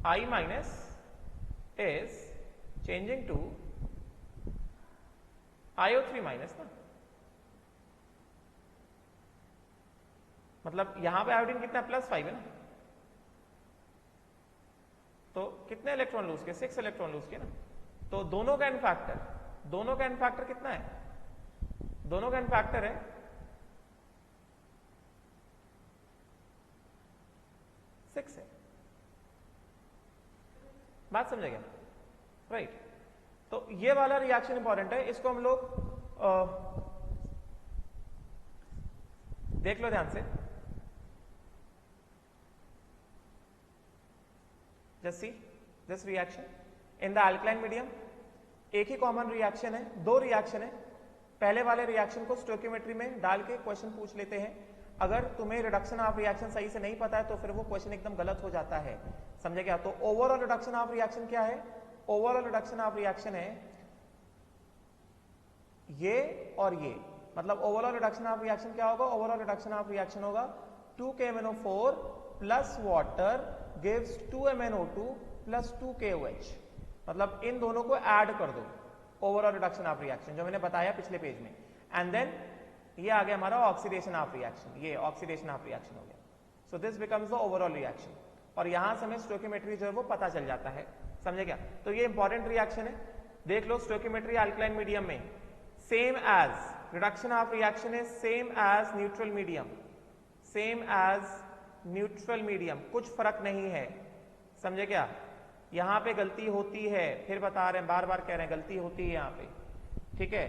I minus is changing to IO3 minus ना. मतलब यहां पे आयोडीन कितना? +5 है ना. तो कितने इलेक्ट्रॉन लूज के? 6 इलेक्ट्रॉन लूज के ना. तो दोनों का n फैक्टर कितना है? दोनों का n फैक्टर है 6 है. बात समझेगा? राइट. तो ये वाला रिएक्शन इंपॉर्टेंट है, इसको हम लोग देख लो ध्यान से. Just see this reaction in the alkaline medium, एक ही कॉमन रिएक्शन है, दो रिएक्शन है। पहले वाले रिएक्शन को स्टोइकियोमेट्री में डाल के क्वेश्चन पूछ लेते हैं। अगर तुम्हें रिडक्शन ऑफ रिएक्शन सही से नहीं पता है तो फिर वो क्वेश्चन एकदम गलत हो जाता है, समझे क्या? तो ओवरऑल रिडक्शन ऑफ रिएक्शन क्या है? ओवरऑल रिडक्शन ऑफ रिएक्शन है ये और ये, मतलब ओवरऑल रिडक्शन ऑफ रिएक्शन क्या होगा? ओवरऑल रिडक्शन ऑफ रिएक्शन होगा 2KMnO4 plus water gives 2MnO2 plus 2KOH, मतलब इन दोनों को ऐड कर दो, ओवरऑल रिडक्शन ऑफ रिएक्शन जो मैंने बताया पिछले पेज में। एंड देन ये आ गया हमारा ऑक्सीडेशन ऑफ रिएक्शन, ये ऑक्सीडेशन ऑफ रिएक्शन हो गया। So this becomes the overall reaction, और यहां से हमें स्टोइकियोमेट्री जो है वो पता चल जाता है, समझे क्या? तो ये इंपॉर्टेंट रिएक्शन है, देख लो। स्टोइकियोमेट्री अल्कलाइन मीडियम में same as reduction of reaction is same as neutral medium, same as neutral medium, कुछ फर्क नहीं है, समझे क्या? यहां पे गलती होती है, फिर बता रहे हैं, बार बार कह रहे हैं गलती होती है यहां पे, ठीक है?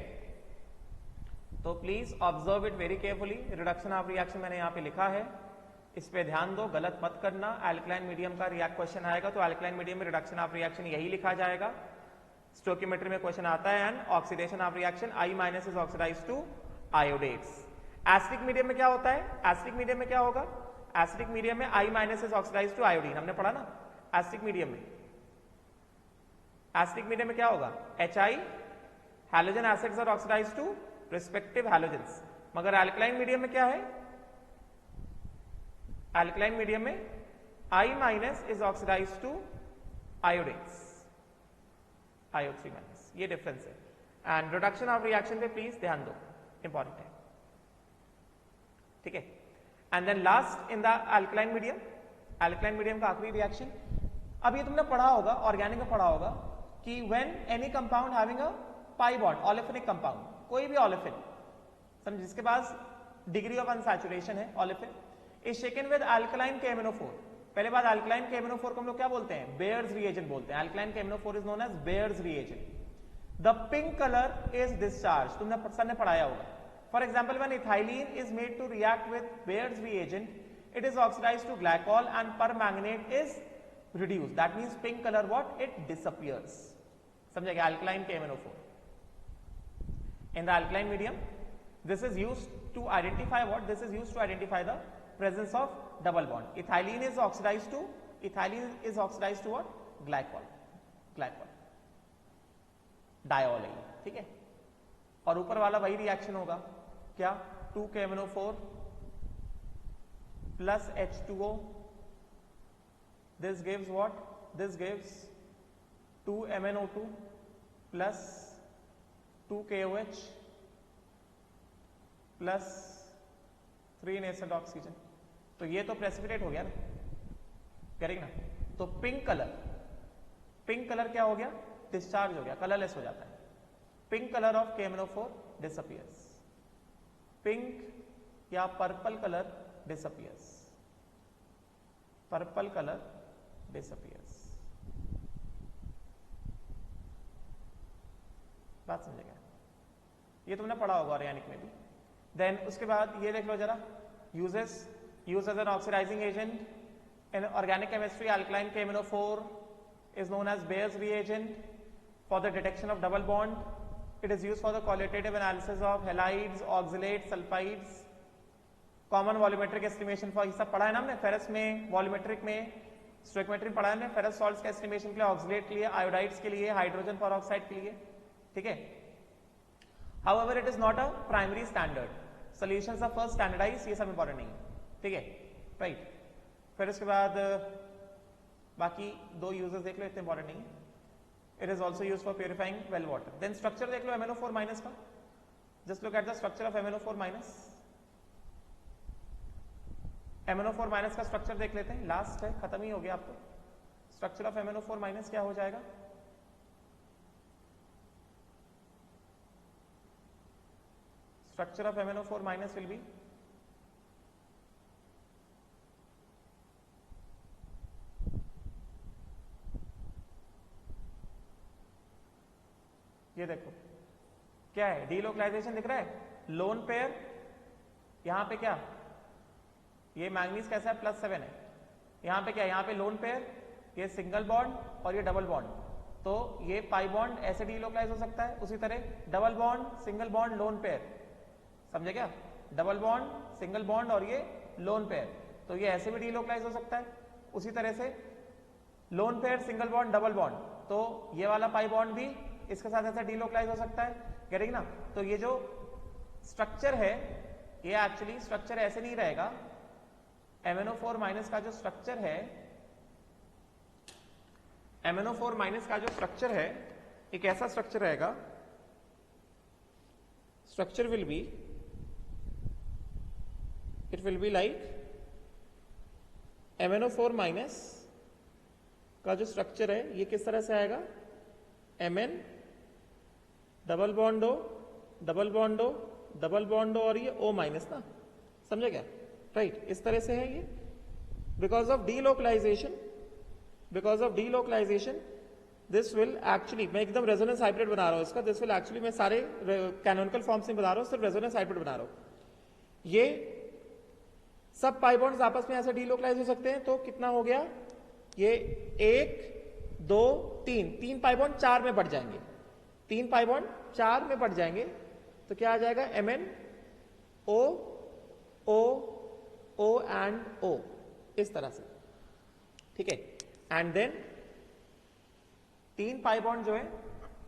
तो please observe it very carefully. Reduction of reaction मैंने यहां पे लिखा है, इस पे ध्यान दो, गलत मत करना। अल्कलाइन मीडियम का क्वेश्चन आएगा तो अल्कलाइन मीडियम में रिडक्शन ऑफ रिएक्शन यही लिखा जाएगा। स्टोइकियोमेट्री में क्वेश्चन आता है and oxidation of reaction I- is oxidised to iodates. Acidic medium में क्या होता है? एसिडिक मीडियम में क्या होगा? एसिडिक मीडियम में I- is oxidised to iodine, हमने पढ़ा ना एसिडिक मीडियम में। एसिडिक मीडियम में क्या होगा? HI, halogen acids are oxidised to respective halogens. मगर अल्कलाइन मीडियम में क्या है? अल्कलाइन मीडियम में I- is oxidised to iodates, IO3-, ये डिफरेंस है। एंड रिडक्शन ऑफ रिएक्शन पे प्लीज ध्यान दो, इंपॉर्टेंट है, ठीक है? And then last in the alkaline medium, alkaline medium का आखिरी रिएक्शन, अब ये तुमने पढ़ा होगा, ऑर्गेनिक में पढ़ा होगा कि when any compound having a pi bond, olefinic compound, कोई भी ऑलिफिन, समझ, जिसके पास डिग्री ऑफ अनसैचुरेशन है, olefin is shaken with alkaline KMnO4। पहले बात, अल्कलाइन KMnO4 को हम लोग क्या बोलते हैं? बेयर्स रिएजेंट बोलते हैं। Alkaline KMnO4 is known as baeyer's reagent. The pink colour is discharge, तुमने सर ने पढ़ाया होगा। For example when ethylene is made to react with baeyer's reagent, it is oxidised to glycol and permanganate is reduced, that means pink color what? It disappears, समझेगा? Alkaline KMnO4 in the alkaline medium, this is used to identify what? This is used to identify the presence of double bond. Ethylene is oxidized to what? Glycol, diol है, ठीक है? और ऊपर वाला वही reaction होगा, क्या? 2KMnO4 plus H2O, this gives what? This gives 2MnO2 plus 2KOH plus 3 nascent oxygen। तो ये तो प्रेसिपिटेट हो गया ना, करेक्ट ना? तो पिंक कलर क्या हो गया? डिस्चार्ज हो गया, कलरलेस हो जाता है। Pink colour of KMnO4 disappears, pink या purple colour disappears, purple colour disappears. बात समझेगा? ये तुमने पढ़ा होगा ऑर्गेनिक में भी। देन उसके बाद ये देख लो जरा, use as an oxidising agent in organic chemistry, alkaline KMnO4 is known as Bayer's reagent for the detection of double bond. It is used for the qualitative analysis of halides, oxalates, sulfides, common volumetric estimation for, ये सब पढ़ा है ना हमने ferrous में, volumetric में, stoichiometry पढ़ा है, फेरस सॉल्ट्स का एस्टिमेशन के लिए, ऑक्सलेट के लिए, आयोडाइड्स के लिए, हाइड्रोजन पेरोक्साइड के लिए, ठीक है? However, it is not a primary standard. Solutions are first standardized, ये सब इंपॉर्टेंट नहीं है, ठीक है? राइट। फिर उसके बाद बाकी दो यूजेस देख लो, इतने इंपॉर्टेंट नहीं है। It is also use for purifying well water. Then structure देख लो MnO4 माइनस का, just look at the structure of MnO4 minus. MnO4 minus का स्ट्रक्चर देख लेते हैं, लास्ट है, खत्म ही हो गया। आपको स्ट्रक्चर ऑफ MnO4 माइनस क्या हो जाएगा? Structure of MnO4 minus will be, ये देखो क्या है, डीलोकलाइजेशन दिख रहा है, लोन पेयर, यहां पे क्या, ये मैंगनीज कैसा है? +7 है। यहां पे क्या है? यहां पे लोन पेयर, ये सिंगल बॉन्ड और ये डबल बॉन्ड, तो ये पाई बॉन्ड ऐसे डीलोकलाइज हो सकता है। उसी तरह double bond, single bond, lone pair, समझे क्या? डबल बॉन्ड, सिंगल बॉन्ड और ये लोन पेयर, तो ये ऐसे भी डीलोकलाइज हो सकता है। उसी तरह से lone pair, single bond, double bond, तो ये वाला पाई बॉन्ड भी इसके साथ ऐसा डीलोकलाइज हो सकता है, करेक्ट ना? तो ये जो स्ट्रक्चर है ये एक्चुअली स्ट्रक्चर ऐसे नहीं रहेगा। MnO4 माइनस का जो स्ट्रक्चर है, MnO4 माइनस का जो स्ट्रक्चर है एक ऐसा स्ट्रक्चर रहेगा, structure will be, it will be like MnO4 minus का जो स्ट्रक्चर है ये किस तरह से आएगा, Mn double bond O, double bond O, double bond O और ये O माइनस ना, समझे क्या? राइट, इस तरह से है ये। Because of delocalisation, because of delocalisation this will actually, मैं एकदम रेजोनेंस हाइब्रिड बना रहा हूं इसका, दिस विल एक्चुअली, मैं सारे कैनोनिकल फॉर्म्स नहीं बना रहा हूं, सिर्फ रेजोनेंस हाइब्रिड बना रहा हूं। ये सब पाई बॉन्ड्स आपस में ऐसे डीलोकलाइज हो सकते हैं, तो कितना हो गया ये, 1 2 3, 3 पाई बॉन्ड 4 में बढ़ जाएंगे, 3 पाई बॉन्ड 4 में बढ़ जाएंगे, तो क्या आ जाएगा, Mn O O O and O, इस तरह से, ठीक है। एंड देन 3 पाई बॉन्ड जो है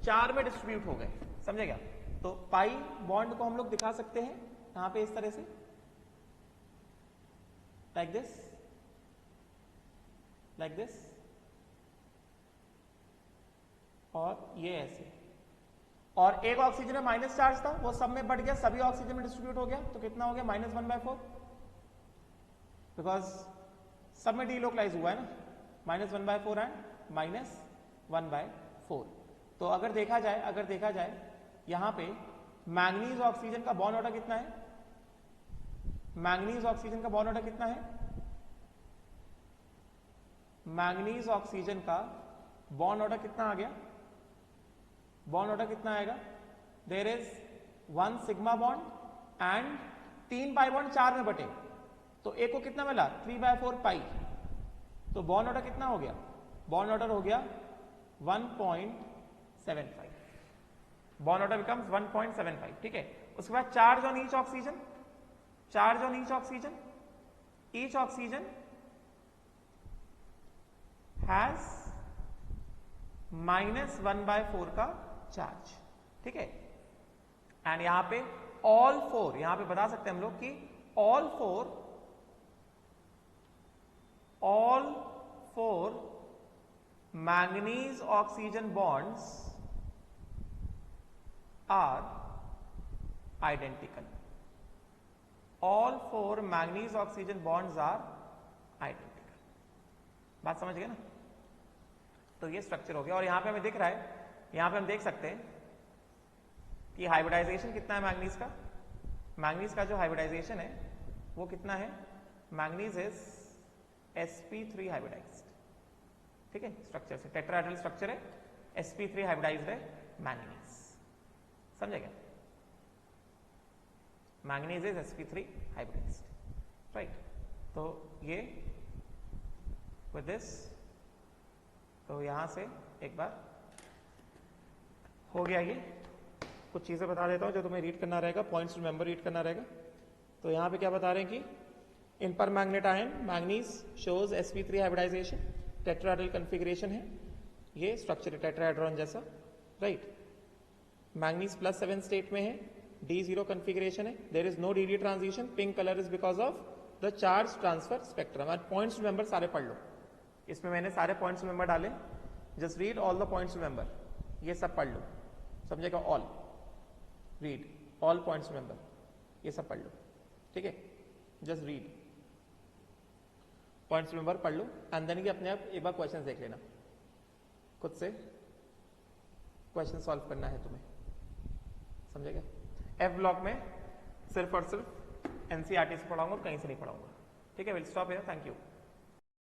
4 में डिस्ट्रीब्यूट हो गए, समझे क्या? तो पाई बॉन्ड को हम लोग दिखा सकते हैं यहां पे इस तरह से, लाइक दिस, लाइक दिस, और ये ऐसे। और एक ऑक्सीजन में माइनस चार्ज था, वो सब में बढ़ गया, सभी ऑक्सीजन में डिस्ट्रीब्यूट हो गया, तो कितना हो गया, -1/4, बिकॉज सब में डीलोकलाइज हुआ है ना, -1/4 एंड -1/4। तो अगर देखा जाए यहां पे मैंगनीज ऑक्सीजन का बॉन्ड ऑर्डर कितना है, मैंगनीज ऑक्सीजन का बॉन्ड ऑर्डर कितना है, मैंगनीज ऑक्सीजन का बॉन्ड ऑर्डर कितना आ गया, बॉन्ड ऑर्डर कितना आएगा, there is 1 sigma bond and 3 pi bond 4 में बटे, तो एक को कितना मिला, 3/4 पाई, तो बॉन्ड ऑर्डर कितना हो गया, बॉन्ड ऑर्डर हो गया 1.75, बॉन्ड ऑर्डर बिकम्स 1.75, ठीक है। उसके बाद charge on each oxygen, charge on each oxygen, each oxygen has -1/4 का चार्ज, ठीक है। एंड यहां पे ऑल 4, यहां पे बता सकते हैं हम लोग कि all four manganese oxygen bonds are identical, all 4 manganese oxygen bonds are identical, बात समझ गए ना? तो ये स्ट्रक्चर हो गया। और यहां पे हमें दिख रहा है, यहां पे हम देख सकते हैं कि हाइब्रिडाइजेशन कितना है मैंगनीज का, मैंगनीज का जो हाइब्रिडाइजेशन है वो कितना है, मैंगनीज इज sp3 हाइब्रिडाइज्ड, ठीक है, स्ट्रक्चर से टेट्राहेड्रल स्ट्रक्चर है, sp3 हाइब्रिडाइज्ड है मैंगनीज, समझे क्या? Manganese is sp3 hybridised, right. तो ये विद दिस, तो यहां से एक बार हो गया ये, कुछ चीजें बता देता हूं जो तुम्हें रीड करना रहेगा, पॉइंट्स रिमेंबर रीड करना रहेगा। तो यहां पे क्या बता रहे हैं कि in permanganate ion manganese shows sp3 hybridisation, tetrahedral configuration है, ये स्ट्रक्चर है टेट्राहेड्रॉन जैसा, राइट। मैंगनीज +7 स्टेट में है, D0 कॉन्फ़िगरेशन है, there is no DD transition, pink colour is because of the charge transfer spectrum. And points remember सारे पढ़ लो, इसमें मैंने सारे पॉइंट्स रिमेंबर डाले, just read all the points remember, ये सब पढ़ लो, समझेगा? All read all points remember, ये सब पढ़ लो, ठीक है, जस्ट रीड पॉइंट्स रिमेंबर पढ़ लो, एंड देन ये अपने आप एक बार क्वेश्चन देख लेना, खुद से क्वेश्चन सॉल्व करना है तुम्हें, समझेगा? एफ ब्लॉक में सिर्फ और सिर्फ एनसीईआरटी से पढ़ाऊंगा, कहीं से नहीं पढ़ाऊंगा, ठीक है। Will stop here, thank you.